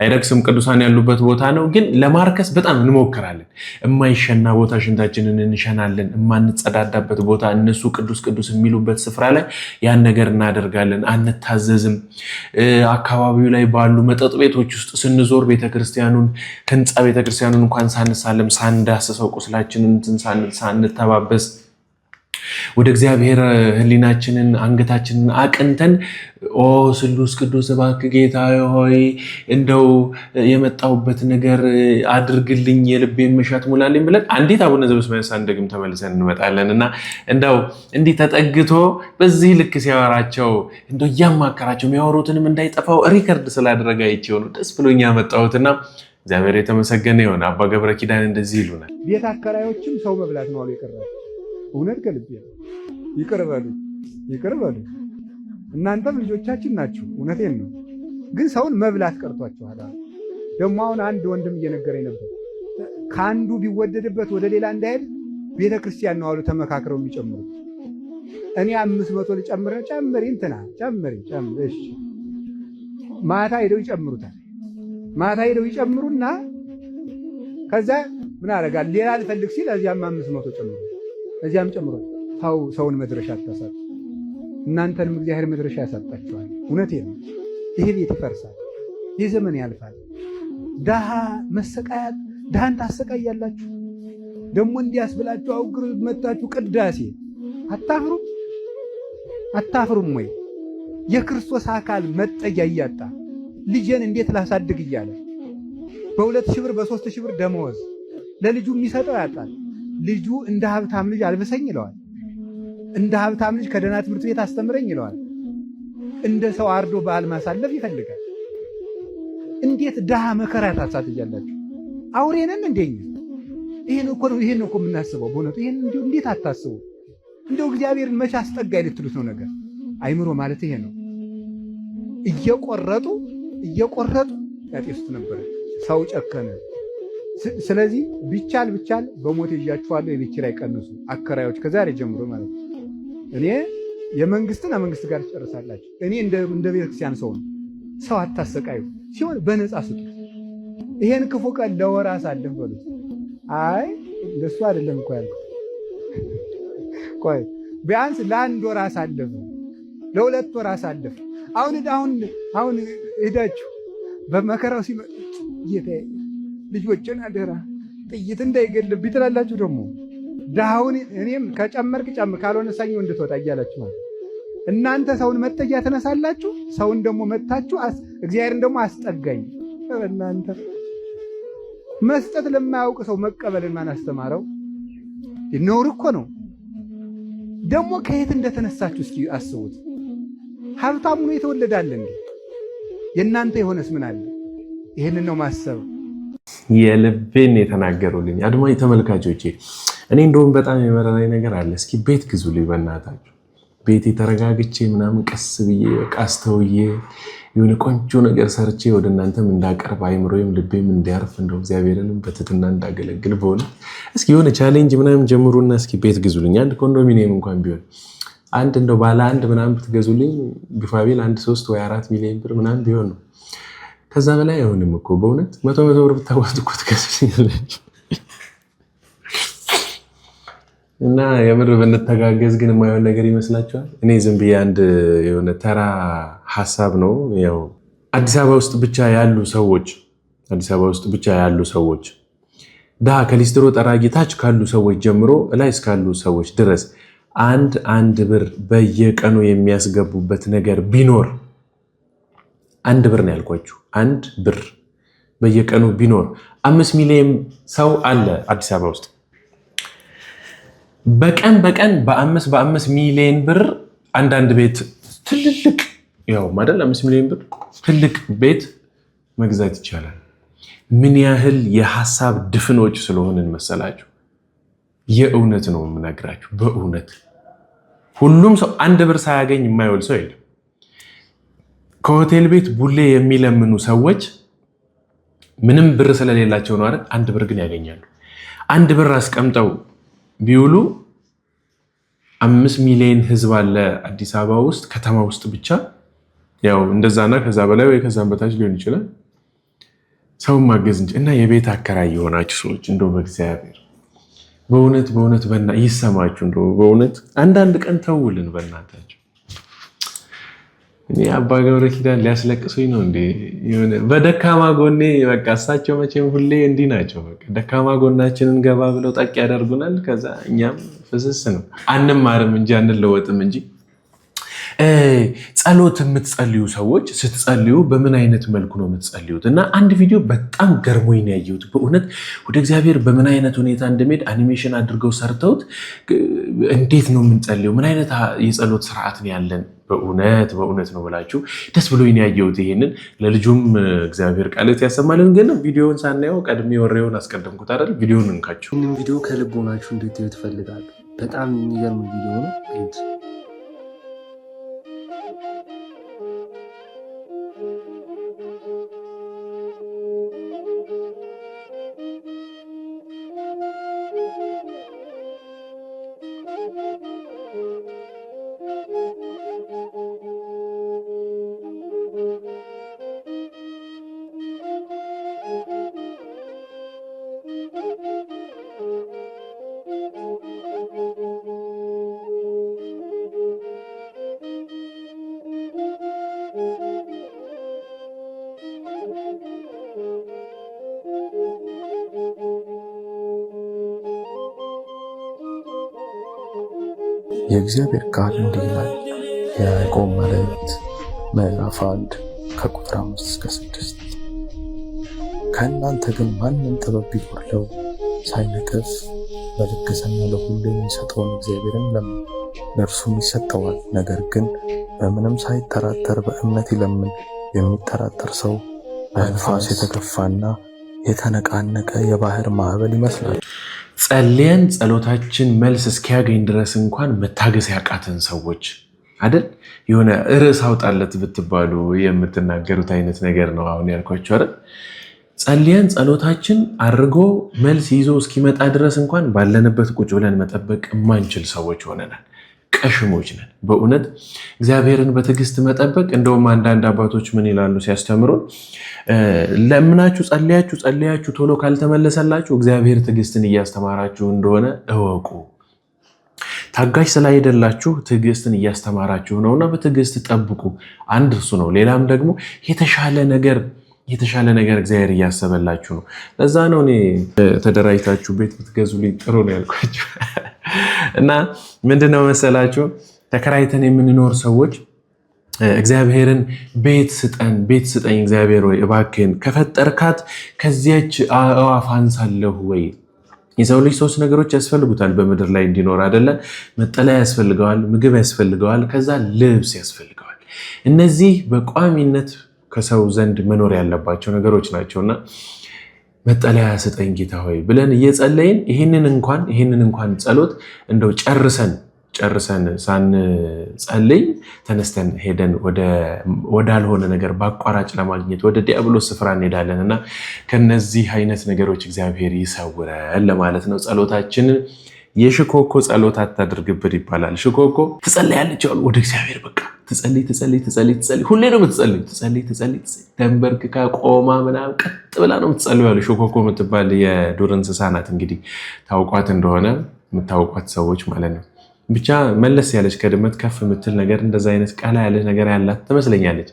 አይረክስም፣ ቅዱሳን ያሉበት ቦታ ነው። ግን ለማርከስ በጣም እንሞክራለን። የማይሸና ቦታ ሽንታችንን እንሸናለን። የማንጸዳዳበት ቦታ እነሱ ቅዱስ ቅዱስ የሚሉበት ስፍራ ላይ ያን ነገር እናደርጋለን። አንታዘዝም። አካባቢው ላይ ባሉ መጠጥ ቤቶች ውስጥ ስንዞር ቤተክርስቲያኑን ህንፃ ቤተክርስቲያኑን እንኳን ሳንሳለም ሳንዳስሰው ቁስላችንን ሳንተባበስ ወደ እግዚአብሔር ህሊናችንን አንገታችንን አቅንተን ኦ ስሉስ ቅዱስ እባክህ ጌታ ሆይ እንደው የመጣሁበት ነገር አድርግልኝ፣ የልቤን መሻት ሙላልኝ ብለን አንዲት አቡነ ዘበሰማያት ሳንደግም ተመልሰን እንመጣለን። እና እንደው እንዲህ ተጠግቶ በዚህ ልክ ሲያወራቸው እንደው እያማከራቸው የሚያወሩትንም እንዳይጠፋው ሪከርድ ስላደረገ አይቼው ነው ደስ ብሎኝ ያመጣሁትና እግዚአብሔር የተመሰገነ ይሁን። አባ ገብረ ኪዳን እንደዚህ ይሉናል። ቤት አከራዮችም ሰው መብላት ነው አሉ የቀረው። እውነት ከልቤ ይቅር በሉ። እናንተም ልጆቻችን ናችሁ። እውነቴን ነው። ግን ሰውን መብላት ቀርቷችኋል። ደግሞ አሁን አንድ ወንድም እየነገረኝ ነበር። ከአንዱ ቢወደድበት ወደ ሌላ እንዳይሄድ ቤተክርስቲያን ነው አሉ ተመካክረው የሚጨምሩት። እኔ 500 ልጨምር፣ ጨምሪ እንትና ጨምሪ። እሺ ማታ ሄደው ይጨምሩታል። ማታ ሄደው ይጨምሩና ከዛ ምን አደርጋለሁ ሌላ ልፈልግ ሲል እዚያም 500 ጨምሩ፣ እዚያም ጨምሩ። ሰውን መድረሻ አታሳጡ። እናንተንም እግዚአብሔር መድረሻ ያሳጣችኋል። እውነቴን ነው። ይሄ ቤት ይፈርሳል። ይህ ዘመን ያልፋል። ድሃ መሰቃያት፣ ድሃን ታሰቃያላችሁ። ደግሞ እንዲያስብላችሁ አውግር መጣችሁ ቅዳሴ አታፍሩም ወይ? የክርስቶስ አካል መጠጊያ እያጣ ልጄን እንዴት ላሳድግ እያለ በ2000 ብር በ3000 ብር ደመወዝ ለልጁ የሚሰጠው ያጣል። ልጁ እንደ ሀብታም ልጅ አልብሰኝ ይለዋል። እንደ ሀብታም ልጅ ከደህና ትምህርት ቤት አስተምረኝ ይለዋል። እንደ ሰው አርዶ በዓል ማሳለፍ ይፈልጋል። እንዴት ድሃ መከራ ታሳትያላችሁ? አውሬንን እንደኛ ይሄን እኮ የምናስበው በእውነቱ። ይሄን እንዴት አታስቡ? እንደው እግዚአብሔርን መቼ አስጠጋኝ ልትሉት ነው ነገር። አይምሮ ማለት ይሄ ነው። እየቆረጡ ያጤሱት ነበር። ሰው ጨከነ። ስለዚህ ቢቻል በሞት ይዣችኋለሁ፣ የቤት ኪራይ ቀንሱ አከራዮች፣ ከዛሬ ጀምሮ ማለት ነው። እኔ የመንግስትን መንግስት ጋር ትጨርሳላችሁ። እኔ እንደ ቤተክርስቲያን ሰው ነው። ሰው አታሰቃዩ ሲሆን በነፃ ስጡ። ይሄን ክፉ ቀን ለወር አሳልፍ በሉት። አይ እንደሱ አይደለም እኮ ያልኩት። ቆይ ቢያንስ ለአንድ ወር አሳልፍ፣ ለሁለት ወር አሳልፍ። አሁን ሄዳችሁ በመከራው ሲመጡ ጌታዬ ልጆችን አደራ ጥይት እንዳይገልብኝ ትላላችሁ። ደግሞ ድሃውን እኔም ከጨመርክ ጨምር ካልሆነ ሰኞ እንድትወጣ እያላችሁ ማለት እናንተ ሰውን መጠጊያ ተነሳላችሁ። ሰውን ደግሞ መታችሁ እግዚአብሔርን ደግሞ አስጠጋኝ። እናንተ መስጠት ለማያውቅ ሰው መቀበልን ማን አስተማረው? ነውር እኮ ነው። ደግሞ ከየት እንደተነሳችሁ እስኪ አስቡት። ሀብታሙ ነው የተወለዳለ እንዴ? የእናንተ የሆነስ ምን አለ? ይህንን ነው ማሰብ። የልቤን የተናገሩልኝ አድማጭ ተመልካቾቼ፣ እኔ እንደውም በጣም የመረራኝ ነገር አለ። እስኪ ቤት ግዙልኝ በእናታችሁ። ቤት የተረጋግቼ ምናምን ቀስ ብዬ በቃ አስተውዬ የሆነ ቆንጆ ነገር ሰርቼ ወደ እናንተም እንዳቀርብ አይምሮዬም ልቤም እንዲያርፍ እንደው እግዚአብሔርንም በትህትና እንዳገለግል በሆነ እስኪ የሆነ ቻሌንጅ ምናምን ጀምሩና እስኪ ቤት ግዙልኝ። አንድ ኮንዶሚኒየም እንኳን ቢሆን አንድ እንደው ባለ አንድ ምናምን ብትገዙልኝ ቢፋቢል 1-3 ወይ 4 ሚሊዮን ብር ምናምን ቢሆን ነው። ከዛ በላይ አይሆንም እኮ በእውነት 100 ብር ብታዋጡ እኮ ትገዙልኛላችሁ። እና የምር ብንተጋገዝ ግን የማይሆን ነገር ይመስላችኋል? እኔ ዝም ብዬ አንድ የሆነ ተራ ሀሳብ ነው። ያው አዲስ አበባ ውስጥ ብቻ ያሉ ሰዎች ድሃ ከሊስትሮ ጠራጊ ታች ካሉ ሰዎች ጀምሮ ላይ እስካሉ ሰዎች ድረስ አንድ ብር በየቀኑ የሚያስገቡበት ነገር ቢኖር 1 ብር ነው ያልኳችሁ። 1 ብር በየቀኑ ቢኖር 5 ሚሊዮን ሰው አለ አዲስ አበባ ውስጥ። በቀን በ5 ሚሊዮን ብር አንዳንድ ቤት ትልልቅ ያው ማደል 5 ሚሊዮን ብር ትልቅ ቤት መግዛት ይቻላል። ምን ያህል የሐሳብ ድፍኖች ስለሆንን መሰላችሁ? የእውነት ነው የምነግራችሁ። በእውነት ሁሉም ሰው 1 ብር ሳያገኝ የማይውል ሰው የለም። ከሆቴል ቤት ቡሌ የሚለምኑ ሰዎች ምንም ብር ስለሌላቸው ነው አይደል? 1 ብር ግን ያገኛሉ። 1 ብር አስቀምጠው ቢውሉ 5 ሚሊዮን ህዝብ አለ አዲስ አበባ ውስጥ ከተማ ውስጥ ብቻ። ያው እንደዛና ከዛ በላይ ወይ ከዛም በታች ሊሆን ይችላል። ሰው ማገዝ እንጂ እና የቤት አከራይ የሆናችሁ ሰዎች እንደው በእግዚአብሔር በእውነት ይሰማችሁ። እንደው በእውነት አንዳንድ ቀን ተውልን በእናታችሁ። እኔ አባ ገብረ ኪዳን ሊያስለቅሱኝ ነው እንዴ? በደካማ ጎኔ በቃ እሳቸው መቼም ሁሌ እንዲህ ናቸው። በቃ ደካማ ጎናችንን ገባ ብለው ጠቅ ያደርጉናል። ከዛ እኛም ፍስስ ነው አንማርም እንጂ አንለወጥም እንጂ። ጸሎት የምትጸልዩ ሰዎች ስትጸልዩ በምን አይነት መልኩ ነው የምትጸልዩት? እና አንድ ቪዲዮ በጣም ገርሞኝ ነው ያየሁት። በእውነት ወደ እግዚአብሔር በምን አይነት ሁኔታ እንደሚሄድ አኒሜሽን አድርገው ሰርተውት እንዴት ነው የምንጸልየው? ምን አይነት የጸሎት ስርዓት ነው ያለን? በእውነት ነው ብላችሁ ደስ ብሎኝ ነው ያየሁት። ይሄንን ለልጁም እግዚአብሔር ቃልት ያሰማልን። ግን ቪዲዮውን ሳናየው ቀድሜ ወሬውን አስቀደምኩት አይደል? ቪዲዮውን እንካችሁ። ቪዲዮ ከልብ ሆናችሁ እንድትዩ ትፈልጋለሁ። በጣም የሚገርም ቪዲዮ ነው። የእግዚአብሔር ቃል እንዲህ ይላል። የያዕቆብ መልእክት ምዕራፍ 1 ከቁጥር 5 እስከ 6 ከእናንተ ግን ማንም ጥበብ ቢጎድለው ሳይነቅፍ በልግስና ለሁሉ የሚሰጠውን እግዚአብሔርን ለምን ለእርሱም ይሰጠዋል። ነገር ግን በምንም ሳይጠራጠር በእምነት ይለምን። የሚጠራጠር ሰው በንፋስ የተገፋና የተነቃነቀ የባህር ማዕበል ይመስላል። ጸልየን ጸሎታችን መልስ እስኪያገኝ ድረስ እንኳን መታገስ ያቃተን ሰዎች አይደል? የሆነ ርዕስ አውጣለት ብትባሉ የምትናገሩት አይነት ነገር ነው አሁን ያልኳችሁ አይደል? ጸልየን ጸሎታችን አድርጎ መልስ ይዞ እስኪመጣ ድረስ እንኳን ባለንበት ቁጭ ብለን መጠበቅ የማንችል ሰዎች ሆነናል። ቀሽሞች ነን። በእውነት እግዚአብሔርን በትዕግስት መጠበቅ እንደውም አንዳንድ አባቶች ምን ይላሉ ሲያስተምሩ ለምናችሁ ጸልያችሁ ቶሎ ካልተመለሰላችሁ እግዚአብሔር ትዕግስትን እያስተማራችሁ እንደሆነ እወቁ። ታጋሽ ስላይደላችሁ ትዕግስትን እያስተማራችሁ ነውና በትዕግስት ጠብቁ። አንድ እሱ ነው። ሌላም ደግሞ የተሻለ ነገር እግዚአብሔር እያሰበላችሁ ነው። ለዛ ነው እኔ ተደራጅታችሁ ቤት ብትገዙልኝ ጥሩ ነው ያልኳችሁ። እና ምንድነው መሰላችሁ ተከራይተን የምንኖር ሰዎች እግዚአብሔርን ቤት ስጠኝ እግዚአብሔር ወይ እባክህን ከፈጠርካት ከዚያች አእዋፍ አንሳለሁ ወይ። የሰው ልጅ 3 ነገሮች ያስፈልጉታል በምድር ላይ እንዲኖር አይደለ? መጠለያ ያስፈልገዋል፣ ምግብ ያስፈልገዋል፣ ከዛ ልብስ ያስፈልገዋል። እነዚህ በቋሚነት ከሰው ዘንድ መኖር ያለባቸው ነገሮች ናቸውና መጠለያ ስጠኝ ጌታ ሆይ ብለን እየጸለይን ይህንን እንኳን ጸሎት እንደው ጨርሰን ሳንጸልይ ተነስተን ሄደን ወዳልሆነ ነገር በአቋራጭ ለማግኘት ወደ ዲያብሎስ ስፍራ እንሄዳለን እና ከነዚህ አይነት ነገሮች እግዚአብሔር ይሰውረን ለማለት ነው። ጸሎታችንን የሽኮኮ ጸሎት አታድርግብን ይባላል። ሽኮኮ ትጸልያለች ወደ እግዚአብሔር በቃ ትጸልይ ሁሌ ነው የምትጸልይ ተንበርክካ ቆማ ምናምን ቀጥ ብላ ነው የምትጸልዩ ያሉ ሽኮኮ የምትባል የዱር እንስሳ ናት። እንግዲህ ታውቋት እንደሆነ የምታውቋት ሰዎች ማለት ነው። ብቻ መለስ ያለች ከድመት ከፍ የምትል ነገር እንደዛ አይነት ቀላ ያለ ነገር ያላት ትመስለኛለች።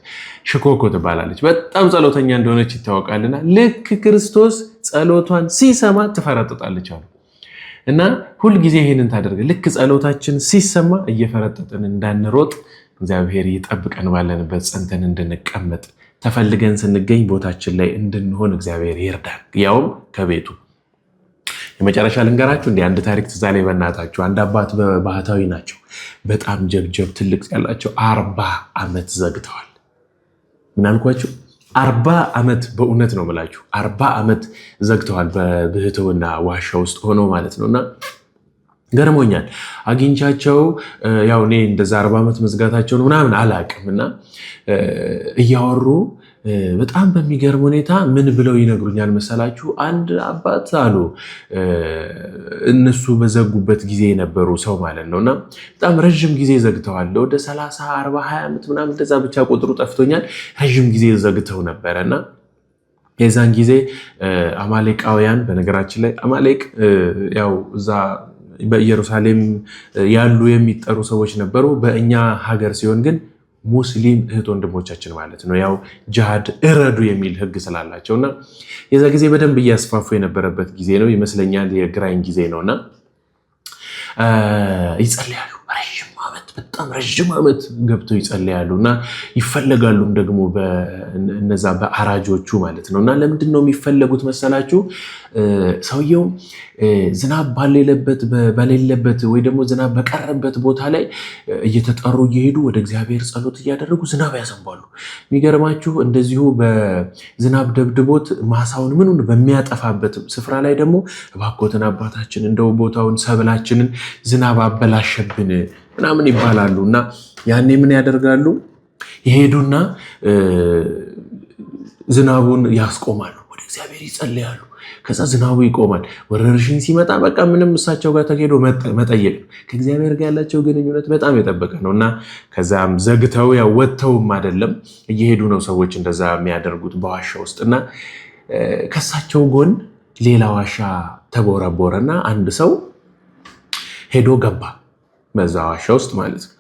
ሽኮኮ ትባላለች። በጣም ጸሎተኛ እንደሆነች ይታወቃልና ልክ ክርስቶስ ጸሎቷን ሲሰማ ትፈረጥጣለች አሉ እና ሁልጊዜ ይሄንን ታደርገ ልክ ጸሎታችን ሲሰማ እየፈረጠጥን እንዳንሮጥ እግዚአብሔር ይጠብቀን፣ ባለንበት ጸንተን እንድንቀመጥ ተፈልገን ስንገኝ ቦታችን ላይ እንድንሆን እግዚአብሔር ይርዳን፣ ያውም ከቤቱ። የመጨረሻ ልንገራችሁ እንደ አንድ ታሪክ ትዝ አለኝ በእናታችሁ። አንድ አባት ባህታዊ ናቸው። በጣም ጀብጀብ ትልቅ ያላቸው 40 ዓመት ዘግተዋል። ምን አልኳችሁ? 40 ዓመት በእውነት ነው የምላችሁ 40 ዓመት ዘግተዋል በብህትውና ዋሻ ውስጥ ሆነው ማለት ነውና ገርሞኛል። አግኝቻቸው ያው እኔ እንደዛ 40 ዓመት መዝጋታቸውን ምናምን አላቅምና እያወሩ በጣም በሚገርም ሁኔታ ምን ብለው ይነግሩኛል መሰላችሁ? አንድ አባት አሉ እነሱ በዘጉበት ጊዜ የነበሩ ሰው ማለት ነውና በጣም ረጅም ጊዜ ዘግተዋል። ወደ 30 40 20 ዓመት ምናምን እንደዛ ብቻ ቁጥሩ ጠፍቶኛል። ረጅም ጊዜ ዘግተው ነበረና የዛን ጊዜ አማሌቃውያን፣ በነገራችን ላይ አማሌቅ ያው እዛ በኢየሩሳሌም ያሉ የሚጠሩ ሰዎች ነበሩ። በእኛ ሀገር ሲሆን ግን ሙስሊም እህት ወንድሞቻችን ማለት ነው። ያው ጂሃድ እረዱ የሚል ህግ ስላላቸውና የዛ ጊዜ በደንብ እያስፋፉ የነበረበት ጊዜ ነው ይመስለኛል። የግራኝ ጊዜ ነውና ይጸልያሉ። በጣም ረጅም ዓመት ገብተው ይጸልያሉ እና ይፈለጋሉም ደግሞ እነዛ በአራጆቹ ማለት ነው። እና ለምንድን ነው የሚፈለጉት መሰላችሁ? ሰውየው ዝናብ በሌለበት ወይ ደግሞ ዝናብ በቀረበት ቦታ ላይ እየተጠሩ እየሄዱ ወደ እግዚአብሔር ጸሎት እያደረጉ ዝናብ ያዘንባሉ። የሚገርማችሁ እንደዚሁ በዝናብ ደብድቦት ማሳውን ምኑን በሚያጠፋበት ስፍራ ላይ ደግሞ እባክዎትን አባታችን እንደው ቦታውን ሰብላችንን ዝናብ አበላሸብን ምናምን ይባላሉ። እና ያኔ ምን ያደርጋሉ? ይሄዱና ዝናቡን ያስቆማሉ፣ ወደ እግዚአብሔር ይጸልያሉ። ከዛ ዝናቡ ይቆማል። ወረርሽኝ ሲመጣ በቃ ምንም እሳቸው ጋር ተሄዶ መጠየቅ ነው። ከእግዚአብሔር ጋር ያላቸው ግንኙነት በጣም የጠበቀ ነው። እና ከዛም ዘግተው ያው ወጥተውም አይደለም እየሄዱ ነው ሰዎች እንደዛ የሚያደርጉት በዋሻ ውስጥ። እና ከሳቸው ጎን ሌላ ዋሻ ተቦረቦረና አንድ ሰው ሄዶ ገባ በዛ ዋሻ ውስጥ ማለት ነው።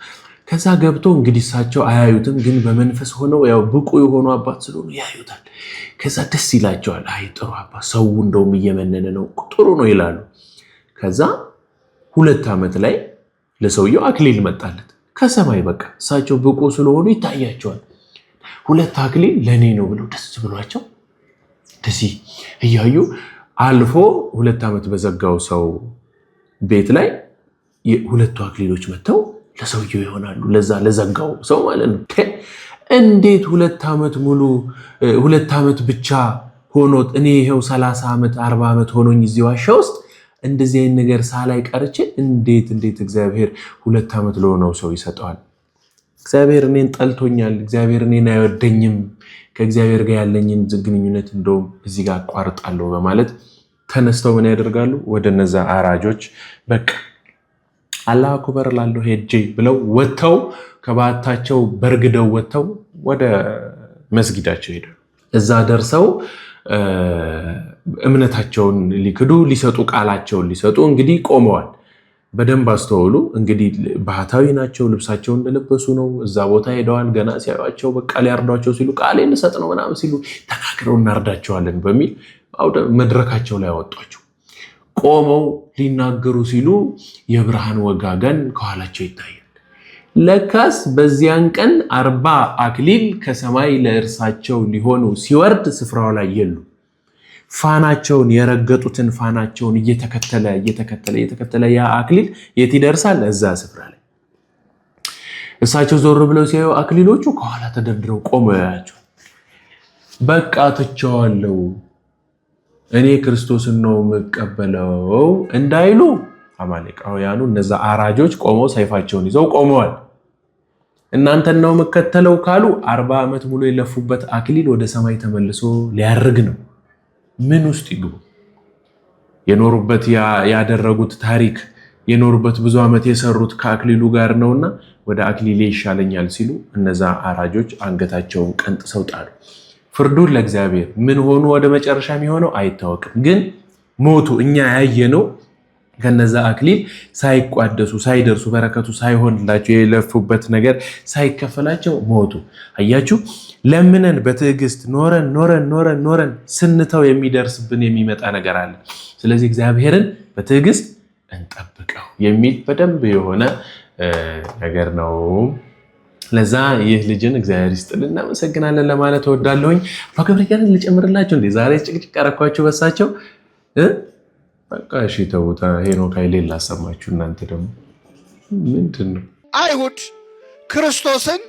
ከዛ ገብቶ እንግዲህ እሳቸው አያዩትም፣ ግን በመንፈስ ሆነው ያው ብቁ የሆኑ አባት ስለሆኑ ያዩታል። ከዛ ደስ ይላቸዋል። አይ ጥሩ አባት፣ ሰው እንደውም እየመነነ ነው፣ ጥሩ ነው ይላሉ። ከዛ 2 ዓመት ላይ ለሰውየው አክሊል መጣለት ከሰማይ። በቃ እሳቸው ብቁ ስለሆኑ ይታያቸዋል። 2 አክሊል ለኔ ነው ብለው ደስ ብሏቸው እንደዚህ እያዩ አልፎ 2 ዓመት በዘጋው ሰው ቤት ላይ 2 አክሊሎች መጥተው ለሰውየው ይሆናሉ። ለዛ ለዘጋው ሰው ማለት ነው። እንዴት 2 ዓመት ሙሉ 2 ዓመት ብቻ ሆኖት እኔ ይሄው 30 ዓመት 40 ዓመት ሆኖኝ እዚህ ዋሻ ውስጥ እንደዚህ አይነት ነገር ሳላይ ቀርቼ እንዴት እግዚአብሔር 2 ዓመት ለሆነው ሰው ይሰጠዋል? እግዚአብሔር እኔን ጠልቶኛል፣ እግዚአብሔር እኔን አይወደኝም፣ ከእግዚአብሔር ጋር ያለኝን ግንኙነት እንደውም እዚህ ጋር አቋርጣለሁ በማለት ተነስተው ምን ያደርጋሉ? ወደ እነዛ አራጆች በቃ አላሁ አክበር ላለው ሄጄ ብለው ወጥተው ከባታቸው በርግደው ወጥተው ወደ መስጊዳቸው ሄዱ። እዛ ደርሰው እምነታቸውን ሊክዱ ሊሰጡ ቃላቸውን ሊሰጡ እንግዲህ ቆመዋል። በደንብ አስተውሉ። እንግዲህ ባህታዊ ናቸው፣ ልብሳቸውን እንደለበሱ ነው። እዛ ቦታ ሄደዋል። ገና ሲያዩአቸው በቃ ሊያርዷቸው ሲሉ ቃሌ ልሰጥ ነው ምናምን ሲሉ ተናግረው እናርዳቸዋለን በሚል መድረካቸው ላይ አወጧቸው። ቆመው ሊናገሩ ሲሉ የብርሃን ወጋገን ከኋላቸው ይታያል። ለካስ በዚያን ቀን 40 አክሊል ከሰማይ ለእርሳቸው ሊሆኑ ሲወርድ ስፍራው ላይ የሉ። ፋናቸውን የረገጡትን ፋናቸውን እየተከተለ ያ አክሊል የት ይደርሳል? እዛ ስፍራ ላይ። እሳቸው ዞር ብለው ሲያዩ አክሊሎቹ ከኋላ ተደርድረው ቆመው ያያቸው። በቃ ትቼዋለሁ፣ እኔ ክርስቶስን ነው የምቀበለው እንዳይሉ አማሌቃውያኑ እነዛ አራጆች ቆመው ሰይፋቸውን ይዘው ቆመዋል። እናንተን ነው የምከተለው ካሉ 40 ዓመት ሙሉ የለፉበት አክሊል ወደ ሰማይ ተመልሶ ሊያርግ ነው። ምን ውስጥ ይግቡ? የኖሩበት ያደረጉት ታሪክ የኖሩበት ብዙ ዓመት የሰሩት ከአክሊሉ ጋር ነውና ወደ አክሊሌ ይሻለኛል ሲሉ እነዛ አራጆች አንገታቸውን ቀንጥሰው ጣሉ። ፍርዱን ለእግዚአብሔር። ምን ሆኑ ወደ መጨረሻ የሚሆነው አይታወቅም። ግን ሞቱ። እኛ ያየነው ከነዛ አክሊል ሳይቋደሱ ሳይደርሱ በረከቱ ሳይሆንላቸው የለፉበት ነገር ሳይከፈላቸው ሞቱ። አያችሁ፣ ለምነን በትዕግስት ኖረን ስንተው የሚደርስብን የሚመጣ ነገር አለ። ስለዚህ እግዚአብሔርን በትዕግስት እንጠብቀው የሚል በደንብ የሆነ ነገር ነው። ለዛ ይህ ልጅን እግዚአብሔር ይስጥልን እናመሰግናለን ለማለት እወዳለሁኝ። አባ ገብረ ልጨምርላቸው እንዴ? ዛሬ ጭቅጭቅ ያረኳቸው በሳቸው በቃ እሺ ተውታ። ሄኖክ ኃይሌን ላሰማችሁ። እናንተ ደግሞ ምንድን ነው? አይሁድ ክርስቶስን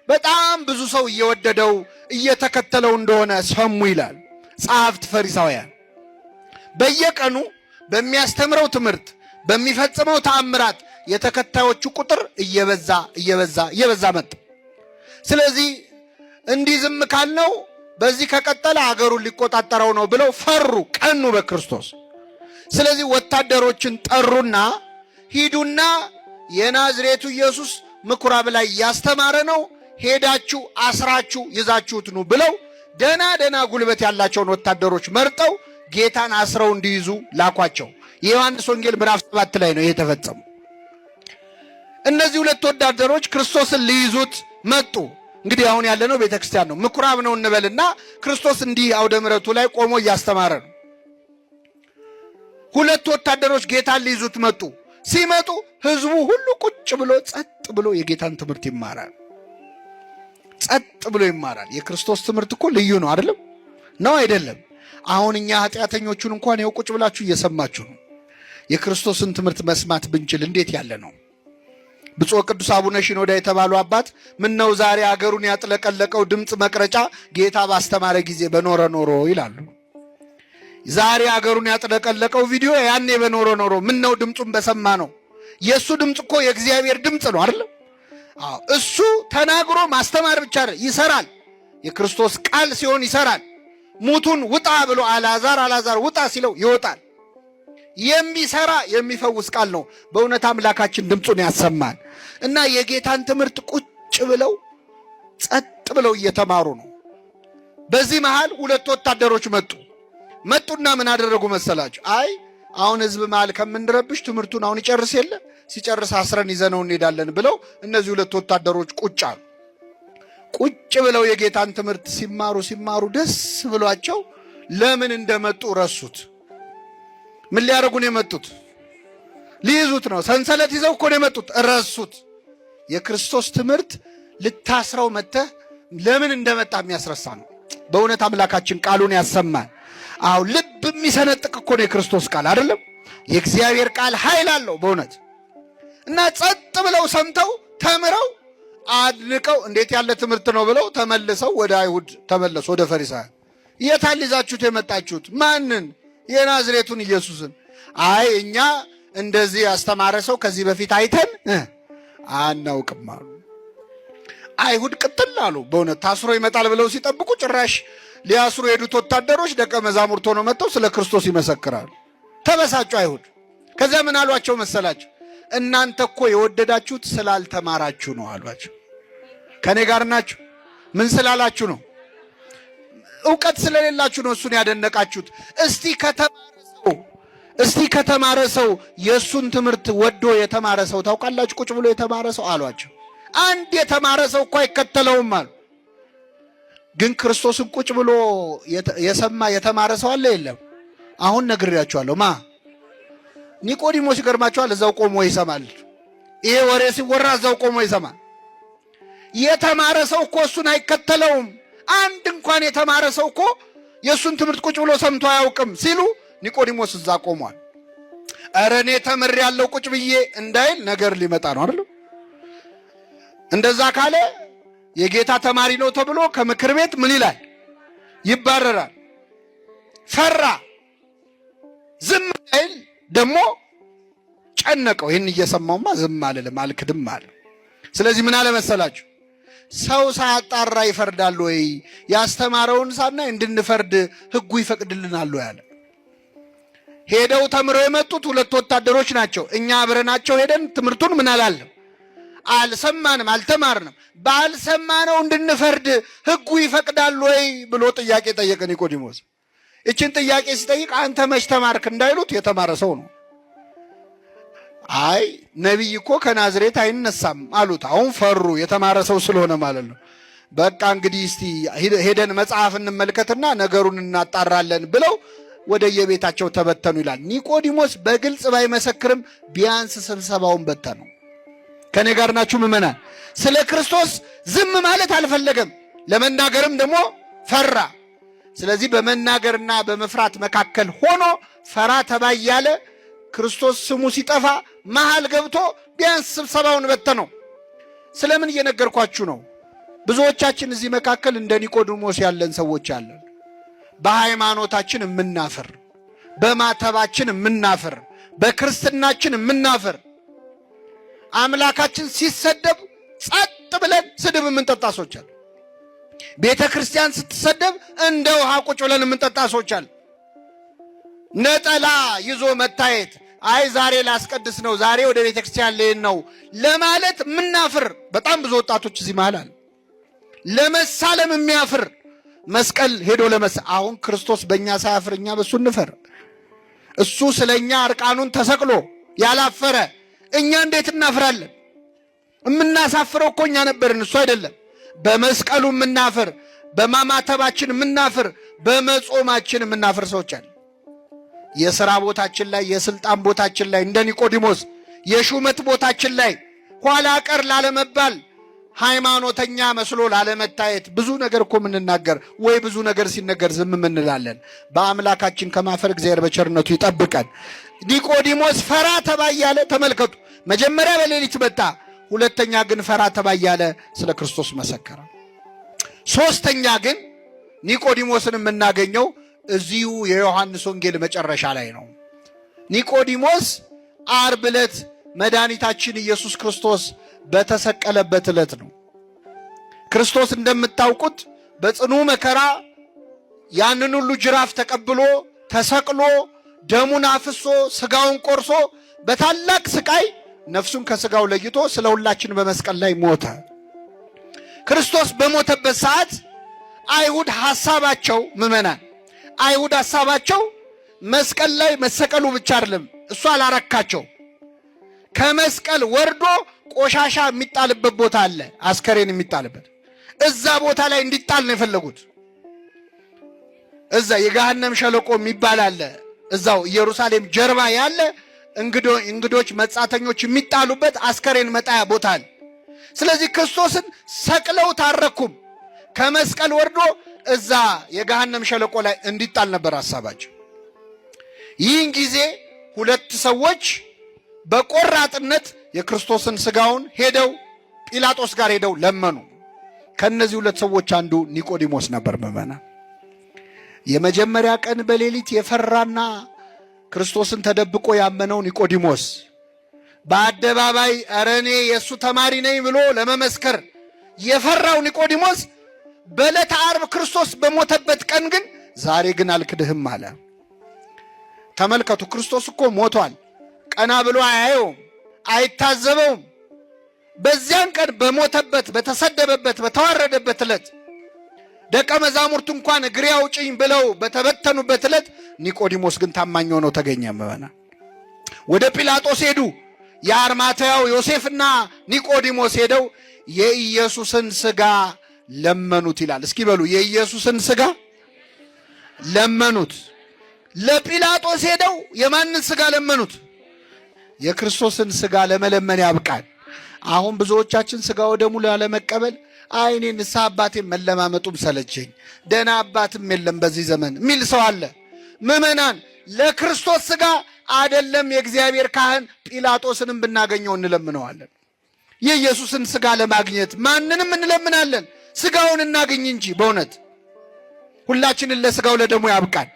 በጣም ብዙ ሰው እየወደደው እየተከተለው እንደሆነ ሰሙ ይላል። ጸሐፍት ፈሪሳውያን በየቀኑ በሚያስተምረው ትምህርት በሚፈጽመው ተአምራት የተከታዮቹ ቁጥር እየበዛ መጣ። ስለዚህ እንዲህ ዝም ካልነው በዚህ ከቀጠለ አገሩን ሊቆጣጠረው ነው ብለው ፈሩ፣ ቀኑ በክርስቶስ። ስለዚህ ወታደሮችን ጠሩና ሂዱና የናዝሬቱ ኢየሱስ ምኩራብ ላይ ያስተማረ ነው፣ ሄዳችሁ አስራችሁ ይዛችሁት ኑ ብለው ደና ጉልበት ያላቸውን ወታደሮች መርጠው ጌታን አስረው እንዲይዙ ላኳቸው። የዮሐንስ ወንጌል ምዕራፍ 7 ላይ ነው ይሄ ተፈጸመው። እነዚህ ሁለት ወታደሮች ክርስቶስን ሊይዙት መጡ። እንግዲህ አሁን ያለነው ቤተክርስቲያን ነው፣ ምኩራብ ነው እንበልና ክርስቶስ እንዲህ አውደ ምሕረቱ ላይ ቆሞ እያስተማረ ነው። ሁለት ወታደሮች ጌታን ሊይዙት መጡ። ሲመጡ ህዝቡ ሁሉ ቁጭ ብሎ ጸጥ ብሎ የጌታን ትምህርት ይማራል። ጸጥ ብሎ ይማራል። የክርስቶስ ትምህርት እኮ ልዩ ነው አይደለም? ነው አይደለም? አሁን እኛ ኃጢአተኞቹን እንኳን ይኸው ቁጭ ብላችሁ እየሰማችሁ ነው። የክርስቶስን ትምህርት መስማት ብንችል እንዴት ያለ ነው። ብፁዕ ቅዱስ አቡነ ሽኖዳ የተባሉ አባት ምን ነው ዛሬ አገሩን ያጥለቀለቀው ድምፅ መቅረጫ ጌታ ባስተማረ ጊዜ በኖረ ኖሮ ይላሉ። ዛሬ አገሩን ያጥለቀለቀው ቪዲዮ ያኔ በኖረ ኖሮ ምን ነው ድምፁን በሰማ ነው። የእሱ ድምፅ እኮ የእግዚአብሔር ድምፅ ነው አይደለም? እሱ ተናግሮ ማስተማር ብቻ ይሰራል። የክርስቶስ ቃል ሲሆን ይሰራል። ሙቱን ውጣ ብሎ አልዓዛር ውጣ ሲለው ይወጣል። የሚሰራ የሚፈውስ ቃል ነው። በእውነት አምላካችን ድምፁን ያሰማል። እና የጌታን ትምህርት ቁጭ ብለው ጸጥ ብለው እየተማሩ ነው። በዚህ መሃል ሁለት ወታደሮች መጡና ምን አደረጉ መሰላችሁ? አይ አሁን ህዝብ መሃል ከምንረብሽ ትምህርቱን አሁን ይጨርስ የለ ሲጨርስ አስረን ይዘነው እንሄዳለን ብለው እነዚህ ሁለት ወታደሮች ቁጭ አሉ። ቁጭ ብለው የጌታን ትምህርት ሲማሩ ደስ ብሏቸው ለምን እንደመጡ ረሱት። ምን ሊያደርጉ ነው የመጡት? ሊይዙት ነው። ሰንሰለት ይዘው እኮ ነው የመጡት። ረሱት። የክርስቶስ ትምህርት ልታስረው መጥተህ ለምን እንደመጣ የሚያስረሳ ነው። በእውነት አምላካችን ቃሉን ያሰማል። አው ልብ የሚሰነጥቅ እኮ ነው የክርስቶስ ቃል አይደለም? የእግዚአብሔር ቃል ኃይል አለው በእውነት። እና ጸጥ ብለው ሰምተው ተምረው አድንቀው እንዴት ያለ ትምህርት ነው ብለው ተመልሰው ወደ አይሁድ ተመለሱ፣ ወደ ፈሪሳውያን። የታል ይዛችሁት የመጣችሁት? ማንን? የናዝሬቱን ኢየሱስን። አይ እኛ እንደዚህ ያስተማረ ሰው ከዚህ በፊት አይተን አናውቅም አሉ። አይሁድ ቅጥል አሉ። በእውነት ታስሮ ይመጣል ብለው ሲጠብቁ ጭራሽ ሊያስሩ የሄዱት ወታደሮች ደቀ መዛሙርት ሆነው መጥተው ስለ ክርስቶስ ይመሰክራሉ። ተበሳጩ አይሁድ። ከዚያ ምን አሏቸው መሰላቸው? እናንተ እኮ የወደዳችሁት ስላልተማራችሁ ነው አሏቸው። ከኔ ጋር ናችሁ? ምን ስላላችሁ ነው? ዕውቀት ስለሌላችሁ ነው እሱን ያደነቃችሁት። እስቲ ከተማረ ሰው የእሱን ትምህርት ወዶ የተማረ ሰው ታውቃላችሁ? ቁጭ ብሎ የተማረ ሰው አሏቸው። አንድ የተማረ ሰው እኮ አይከተለውም አሉ። ግን ክርስቶስን ቁጭ ብሎ የሰማ የተማረ ሰው አለ? የለም። አሁን ነግሬያችኋለሁ። ኒቆዲሞስ ይገርማችኋል፣ እዛው ቆሞ ይሰማል። ይሄ ወሬ ሲወራ እዛው ቆሞ ይሰማል። የተማረ ሰው እኮ እሱን አይከተለውም። አንድ እንኳን የተማረ ሰው እኮ የእሱን ትምህርት ቁጭ ብሎ ሰምቶ አያውቅም ሲሉ ኒቆዲሞስ እዛ ቆሟል። ኧረ እኔ ተምሬያለሁ ቁጭ ብዬ እንዳይል ነገር ሊመጣ ነው አይደል? እንደዛ ካለ የጌታ ተማሪ ነው ተብሎ ከምክር ቤት ምን ይላል? ይባረራል። ፈራ። ዝም አይል ደግሞ ጨነቀው። ይህን እየሰማውማ ዝም አልልም አልክድም አለ። ስለዚህ ምን አለ መሰላችሁ? ሰው ሳያጣራ ይፈርዳል ወይ? ያስተማረውን ሳናይ እንድንፈርድ ሕጉ ይፈቅድልናል ያለ። ሄደው ተምረው የመጡት 2 ወታደሮች ናቸው። እኛ አብረናቸው ሄደን ትምህርቱን ምን አላለም? አልሰማንም፣ አልተማርንም። ባልሰማነው እንድንፈርድ ሕጉ ይፈቅዳል ወይ ብሎ ጥያቄ ጠየቀ ኒቆዲሞስ። እችን ጥያቄ ሲጠይቅ አንተ መች ተማርክ እንዳይሉት የተማረ ሰው ነው። አይ ነቢይ እኮ ከናዝሬት አይነሳም አሉት። አሁን ፈሩ፣ የተማረ ሰው ስለሆነ ማለት ነው። በቃ እንግዲህ እስቲ ሄደን መጽሐፍ እንመልከትና ነገሩን እናጣራለን ብለው ወደ የቤታቸው ተበተኑ ይላል። ኒቆዲሞስ በግልጽ ባይመሰክርም ቢያንስ ስብሰባውን በተነው። ከኔ ጋር ናችሁ ምእመናን? ስለ ክርስቶስ ዝም ማለት አልፈለገም፣ ለመናገርም ደግሞ ፈራ። ስለዚህ በመናገርና በመፍራት መካከል ሆኖ ፈራ ተባ እያለ ክርስቶስ ስሙ ሲጠፋ መሃል ገብቶ ቢያንስ ስብሰባውን በተነው። ስለምን እየነገርኳችሁ ነው? ብዙዎቻችን እዚህ መካከል እንደ ኒቆዲሞስ ያለን ሰዎች አለን። በሃይማኖታችን የምናፍር፣ በማተባችን የምናፍር፣ በክርስትናችን የምናፍር፣ አምላካችን ሲሰደብ ጸጥ ብለን ስድብ የምንጠጣ ሰዎች አለን። ቤተ ክርስቲያን ስትሰደብ እንደ ውሃ ቁጭ ብለን የምንጠጣ ሰዎች አለን። ነጠላ ይዞ መታየት፣ አይ ዛሬ ላስቀድስ ነው፣ ዛሬ ወደ ቤተ ክርስቲያን ልሄድ ነው ለማለት የምናፍር በጣም ብዙ ወጣቶች እዚህ መሃል አለ። ለመሳለም የሚያፍር መስቀል ሄዶ አሁን ክርስቶስ በእኛ ሳያፍር እኛ በእሱ እንፈር። እሱ ስለ እኛ እርቃኑን ተሰቅሎ ያላፈረ እኛ እንዴት እናፍራለን? የምናሳፍረው እኮ እኛ ነበርን፣ እሱ አይደለም። በመስቀሉ የምናፍር፣ በማማተባችን የምናፍር፣ በመጾማችን የምናፍር ሰዎች አለ። የሥራ ቦታችን ላይ፣ የስልጣን ቦታችን ላይ፣ እንደ ኒቆዲሞስ የሹመት ቦታችን ላይ ኋላ ቀር ላለመባል፣ ሃይማኖተኛ መስሎ ላለመታየት ብዙ ነገር እኮ የምንናገር ወይ ብዙ ነገር ሲነገር ዝም እንላለን። በአምላካችን ከማፈር እግዚአብሔር በቸርነቱ ይጠብቀን። ኒቆዲሞስ ፈራ ተባ እያለ ተመልከቱ፣ መጀመሪያ በሌሊት መጣ፣ ሁለተኛ ግን ፈራ ተባ እያለ ስለ ክርስቶስ መሰከረ። ሶስተኛ ግን ኒቆዲሞስን የምናገኘው እዚሁ የዮሐንስ ወንጌል መጨረሻ ላይ ነው። ኒቆዲሞስ ዓርብ ዕለት መድኃኒታችን ኢየሱስ ክርስቶስ በተሰቀለበት ዕለት ነው። ክርስቶስ እንደምታውቁት በጽኑ መከራ ያንን ሁሉ ጅራፍ ተቀብሎ ተሰቅሎ ደሙን አፍሶ ስጋውን ቆርሶ በታላቅ ስቃይ ነፍሱን ከስጋው ለይቶ ስለ ሁላችን በመስቀል ላይ ሞተ። ክርስቶስ በሞተበት ሰዓት አይሁድ ሐሳባቸው ምዕመናን አይሁድ ሐሳባቸው መስቀል ላይ መሰቀሉ ብቻ አይደለም፣ እሱ አላረካቸው። ከመስቀል ወርዶ ቆሻሻ የሚጣልበት ቦታ አለ፣ አስከሬን የሚጣልበት እዛ ቦታ ላይ እንዲጣል ነው የፈለጉት። እዛ የገሃነም ሸለቆ የሚባል አለ፣ እዛው ኢየሩሳሌም ጀርባ ያለ እንግዶች መጻተኞች የሚጣሉበት አስከሬን መጣያ ቦታ አለ። ስለዚህ ክርስቶስን ሰቅለው ታረኩም፣ ከመስቀል ወርዶ እዛ የገሃነም ሸለቆ ላይ እንዲጣል ነበር ሐሳባቸው። ይህን ጊዜ ሁለት ሰዎች በቆራጥነት የክርስቶስን ስጋውን ሄደው ጲላጦስ ጋር ሄደው ለመኑ። ከነዚህ ሁለት ሰዎች አንዱ ኒቆዲሞስ ነበር። መመና የመጀመሪያ ቀን በሌሊት የፈራና ክርስቶስን ተደብቆ ያመነው ኒቆዲሞስ በአደባባይ ኧረ እኔ የእሱ ተማሪ ነኝ ብሎ ለመመስከር የፈራው ኒቆዲሞስ በዕለተ ዓርብ ክርስቶስ በሞተበት ቀን ግን ዛሬ ግን አልክድህም አለ። ተመልከቱ፣ ክርስቶስ እኮ ሞቷል። ቀና ብሎ አያየውም። አይታዘበውም። በዚያን ቀን በሞተበት በተሰደበበት በተዋረደበት ዕለት ደቀ መዛሙርት እንኳን እግሬ አውጭኝ ብለው በተበተኑበት ዕለት ኒቆዲሞስ ግን ታማኝ ሆኖ ተገኘ። ወደ ጲላጦስ ሄዱ። የአርማትያው ዮሴፍና ኒቆዲሞስ ሄደው የኢየሱስን ሥጋ ለመኑት ይላል። እስኪ በሉ የኢየሱስን ሥጋ ለመኑት። ለጲላጦስ ሄደው የማንን ሥጋ ለመኑት? የክርስቶስን ሥጋ ለመለመን ያብቃል። አሁን ብዙዎቻችን ሥጋ ወደሙ ላለመቀበል አይኔ ንስሐ አባቴን መለማመጡም ሰለቸኝ፣ ደህና አባትም የለም በዚህ ዘመን የሚል ሰው አለ። ምዕመናን ለክርስቶስ ሥጋ አይደለም የእግዚአብሔር ካህን ጲላጦስንም ብናገኘው እንለምነዋለን። የኢየሱስን ሥጋ ለማግኘት ማንንም እንለምናለን። ሥጋውን እናገኝ እንጂ በእውነት ሁላችንን ለሥጋው ለደሙ ያብቃል።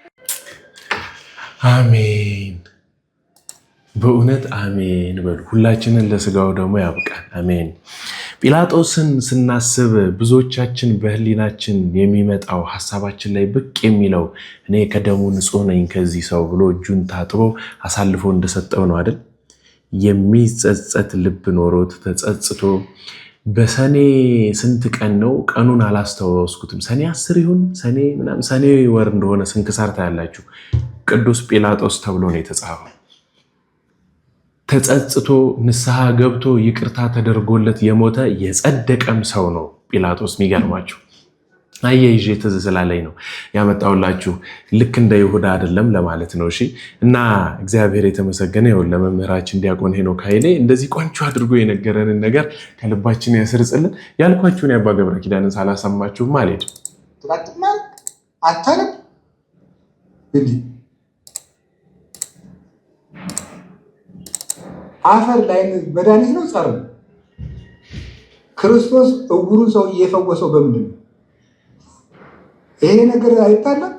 አሜን። በእውነት አሜን በሉ። ሁላችንን ለሥጋው ደሙ ያብቃል። አሜን። ጲላጦስን ስናስብ ብዙዎቻችን በህሊናችን የሚመጣው ሐሳባችን ላይ ብቅ የሚለው እኔ ከደሙ ንጹሕ ነኝ ከዚህ ሰው ብሎ እጁን ታጥቦ አሳልፎ እንደሰጠው ነው አይደል? የሚጸጸት ልብ ኖሮት ተጸጽቶ በሰኔ ስንት ቀን ነው? ቀኑን አላስተዋወስኩትም። ሰኔ 10 ይሁን ሰኔ ወር እንደሆነ ስንክሳር ታያላችሁ። ቅዱስ ጲላጦስ ተብሎ ነው የተጻፈው። ተጸጽቶ ንስሐ ገብቶ ይቅርታ ተደርጎለት የሞተ የጸደቀም ሰው ነው ጲላጦስ። የሚገርማችሁ አያይዤ ትዝ ስላለኝ ነው ያመጣሁላችሁ። ልክ እንደ ይሁዳ አይደለም ለማለት ነው። እሺ። እና እግዚአብሔር የተመሰገነ ይሁን ለመምህራችን ዲያቆን ሄኖክ ኃይሌ እንደዚህ ቆንጆ አድርጎ የነገረንን ነገር ከልባችን ያስርጽልን። ያልኳችሁን የአባ ገብረ ኪዳንን ሳላሰማችሁም አልሄድም። ትላጥማል አታለም እንዲህ አፈር ላይ መድኃኒት ነው ጸር ክርስቶስ እውሩን ሰው እየፈወሰው በምንድን ነው? ይሄ ነገር አይታለም።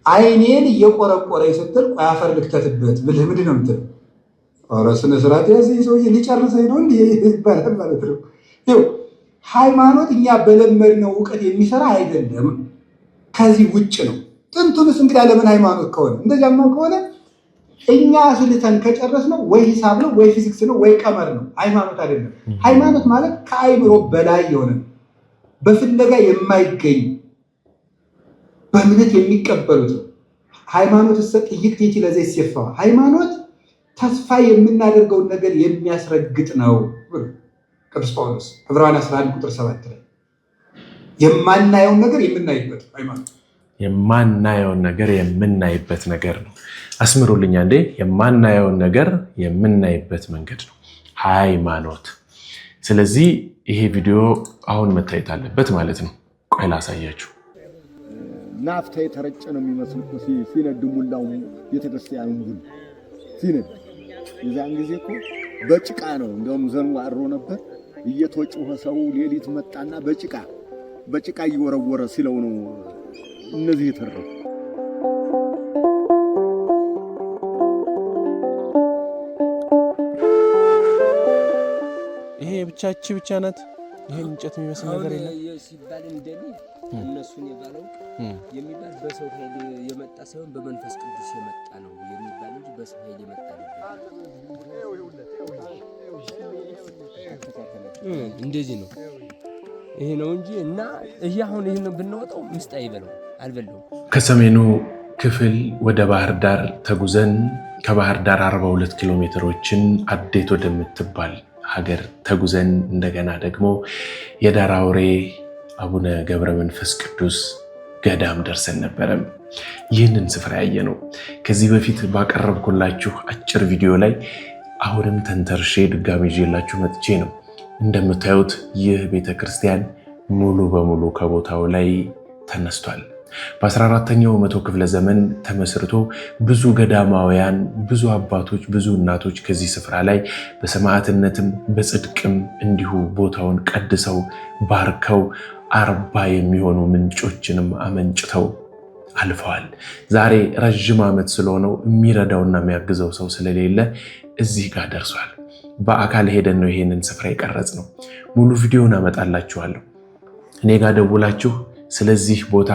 አይኔን እየቆረቆረ ስትል ቆይ አፈር ልክተትበት ብልህ ምንድን ነው የምትለው? ኧረ ስነ ስርዓት ያዘኝ ሰውዬ ሊጨርሰኝ ነው እንዲህ ይባላል ማለት ነው። ይኸው ሃይማኖት እኛ በለመድነው እውቀት የሚሰራ አይደለም፣ ከዚህ ውጭ ነው። ጥንቱንስ እንግዲህ ለምን ሃይማኖት ከሆነ እንደዚያማ ከሆነ እኛ ስልተን ከጨረስነው ወይ ሂሳብ ነው ወይ ፊዚክስ ነው ወይ ቀመር ነው። ሃይማኖት አይደለም። ሃይማኖት ማለት ከአይምሮ በላይ የሆነ በፍለጋ የማይገኝ በእምነት የሚቀበሉት ነው። ሃይማኖት ጥይቅ ይቺ ለዘይ ሲፋ ሃይማኖት ተስፋ የምናደርገውን ነገር የሚያስረግጥ ነው። ቅዱስ ጳውሎስ ዕብራውያን 11 ቁጥር 7 ላይ የማናየውን ነገር የምናይበት ሃይማኖት የማናየውን ነገር የምናይበት ነገር ነው። አስምሩልኛ እንዴ! የማናየውን ነገር የምናይበት መንገድ ነው ሃይማኖት። ስለዚህ ይሄ ቪዲዮ አሁን መታየት አለበት ማለት ነው። ቆይ ላሳያችሁ። ናፍታ የተረጨ ነው የሚመስል እኮ ሲነድ ሙላው ቤተክርስቲያኑ ሁሉ ሲነድ፣ የዛን ጊዜ እኮ በጭቃ ነው። እንደውም ዘንዋ አድሮ ነበር እየተወጨው ሰው ሌሊት መጣና በጭቃ እየወረወረ ሲለው ነው እነዚህ የተረፉ። ይሄ ብቻ ናት። ይሄ እንጨት የሚመስል ነገር የለም ሲባል እንደኔ እነሱን የባለው የሚባል በሰው ኃይል የመጣ ሳይሆን በመንፈስ ቅዱስ የመጣ ነው የሚባል እንጂ በሰው ኃይል የመጣ ነው። እንደዚህ ነው። ይሄ ነው እንጂ እና ይሄ አሁን ይሄን ብንወጣው ምስጥ አይበለው አልበለው። ከሰሜኑ ክፍል ወደ ባህር ዳር ተጉዘን ከባህር ዳር 42 ኪሎ ሜትሮችን አዴት ወደምትባል ሀገር ተጉዘን እንደገና ደግሞ የዳር አውሬ አቡነ ገብረ መንፈስ ቅዱስ ገዳም ደርሰን ነበረ። ይህንን ስፍራ ያየ ነው ከዚህ በፊት ባቀረብኩላችሁ አጭር ቪዲዮ ላይ አሁንም ተንተርሼ ድጋሚ ይዤላችሁ መጥቼ ነው። እንደምታዩት ይህ ቤተክርስቲያን ሙሉ በሙሉ ከቦታው ላይ ተነስቷል። በ14ኛው መቶ ክፍለ ዘመን ተመስርቶ ብዙ ገዳማውያን፣ ብዙ አባቶች፣ ብዙ እናቶች ከዚህ ስፍራ ላይ በሰማዕትነትም በጽድቅም እንዲሁ ቦታውን ቀድሰው ባርከው 40 የሚሆኑ ምንጮችንም አመንጭተው አልፈዋል። ዛሬ ረዥም ዓመት ስለሆነው የሚረዳውና የሚያግዘው ሰው ስለሌለ እዚህ ጋር ደርሷል። በአካል ሄደን ነው ይሄንን ስፍራ የቀረጽ ነው። ሙሉ ቪዲዮን አመጣላችኋለሁ። እኔ ጋር ደውላችሁ ስለዚህ ቦታ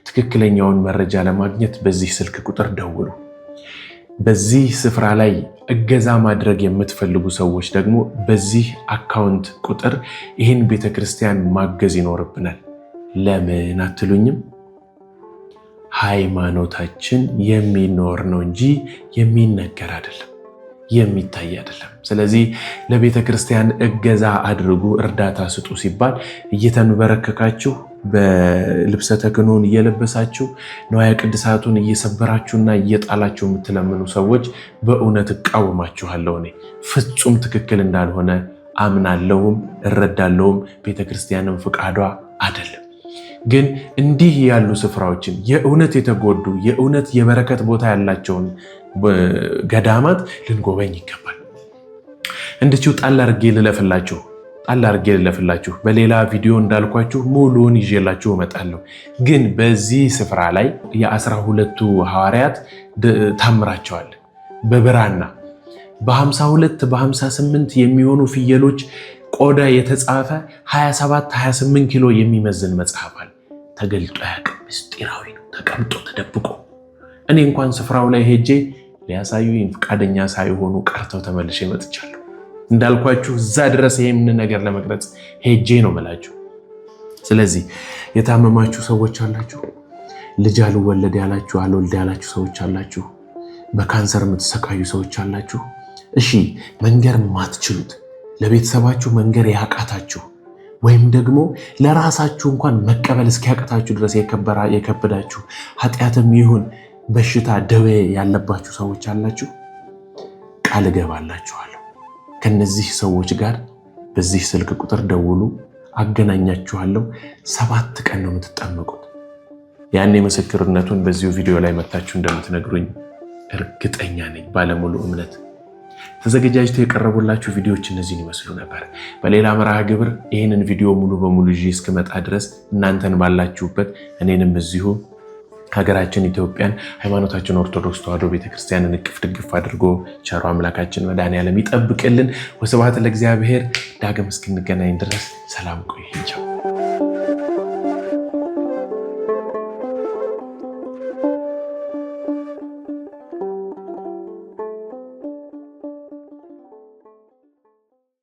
ትክክለኛውን መረጃ ለማግኘት በዚህ ስልክ ቁጥር ደውሉ። በዚህ ስፍራ ላይ እገዛ ማድረግ የምትፈልጉ ሰዎች ደግሞ በዚህ አካውንት ቁጥር ይህን ቤተክርስቲያን ማገዝ ይኖርብናል። ለምን አትሉኝም? ሃይማኖታችን የሚኖር ነው እንጂ የሚነገር አይደለም፣ የሚታይ አይደለም። ስለዚህ ለቤተ ክርስቲያን እገዛ አድርጉ፣ እርዳታ ስጡ ሲባል እየተንበረከካችሁ በልብሰ ተክህኖን እየለበሳችሁ ንዋየ ቅድሳቱን እየሰበራችሁና እየጣላችሁ የምትለምኑ ሰዎች በእውነት እቃወማችኋለሁ። እኔ ፍጹም ትክክል እንዳልሆነ አምናለሁም እረዳለሁም። ቤተ ክርስቲያንም ፍቃዷ አይደለም። ግን እንዲህ ያሉ ስፍራዎችን የእውነት የተጎዱ የእውነት የበረከት ቦታ ያላቸውን ገዳማት ልንጎበኝ ይገባል። እንድችው ጣል አድርጌ ልለፍላችሁ። በሌላ ቪዲዮ እንዳልኳችሁ ሙሉውን ይዤላችሁ እመጣለሁ። ግን በዚህ ስፍራ ላይ የ12ቱ ሐዋርያት ታምራቸዋል በብራና በ52 በ58 የሚሆኑ ፍየሎች ቆዳ የተጻፈ 27-28 ኪሎ የሚመዝን መጽሐፍ አለ። ተገልጦ ያውቅም፣ ምስጢራዊ ነው፣ ተቀምጦ ተደብቆ። እኔ እንኳን ስፍራው ላይ ሄጄ ሊያሳዩኝ ፈቃደኛ ሳይሆኑ ቀርተው ተመልሼ መጥቻለሁ። እንዳልኳችሁ እዛ ድረስ ይህን ነገር ለመቅረጽ ሄጄ ነው መላችሁ። ስለዚህ የታመማችሁ ሰዎች አላችሁ፣ ልጅ አልወለድ ያላችሁ አልወልድ ያላችሁ ሰዎች አላችሁ፣ በካንሰር የምትሰቃዩ ሰዎች አላችሁ። እሺ መንገር ማትችሉት ለቤተሰባችሁ መንገር ያቃታችሁ ወይም ደግሞ ለራሳችሁ እንኳን መቀበል እስኪያቅታችሁ ድረስ የከበዳችሁ ኃጢአትም ይሁን በሽታ ደዌ ያለባችሁ ሰዎች አላችሁ። ቃል እገባላችኋለሁ ከነዚህ ሰዎች ጋር በዚህ ስልክ ቁጥር ደውሉ፣ አገናኛችኋለሁ። 7 ቀን ነው የምትጠመቁት። ያኔ ምስክርነቱን በዚሁ ቪዲዮ ላይ መታችሁ እንደምትነግሩኝ እርግጠኛ ነኝ፣ ባለሙሉ እምነት። ተዘጋጅተው የቀረቡላችሁ ቪዲዮዎች እነዚህን ይመስሉ ነበር። በሌላ መርሃ ግብር ይህንን ቪዲዮ ሙሉ በሙሉ ይዤ እስክመጣ ድረስ እናንተን ባላችሁበት እኔንም እዚሁ ሀገራችን ኢትዮጵያን ሃይማኖታችን ኦርቶዶክስ ተዋሕዶ ቤተክርስቲያንን እቅፍ ድግፍ አድርጎ ቸሩ አምላካችን መድኃኔዓለም ይጠብቅልን። ወስብሐት ለእግዚአብሔር። ዳግም እስክንገናኝ ድረስ ሰላም ቆዩ።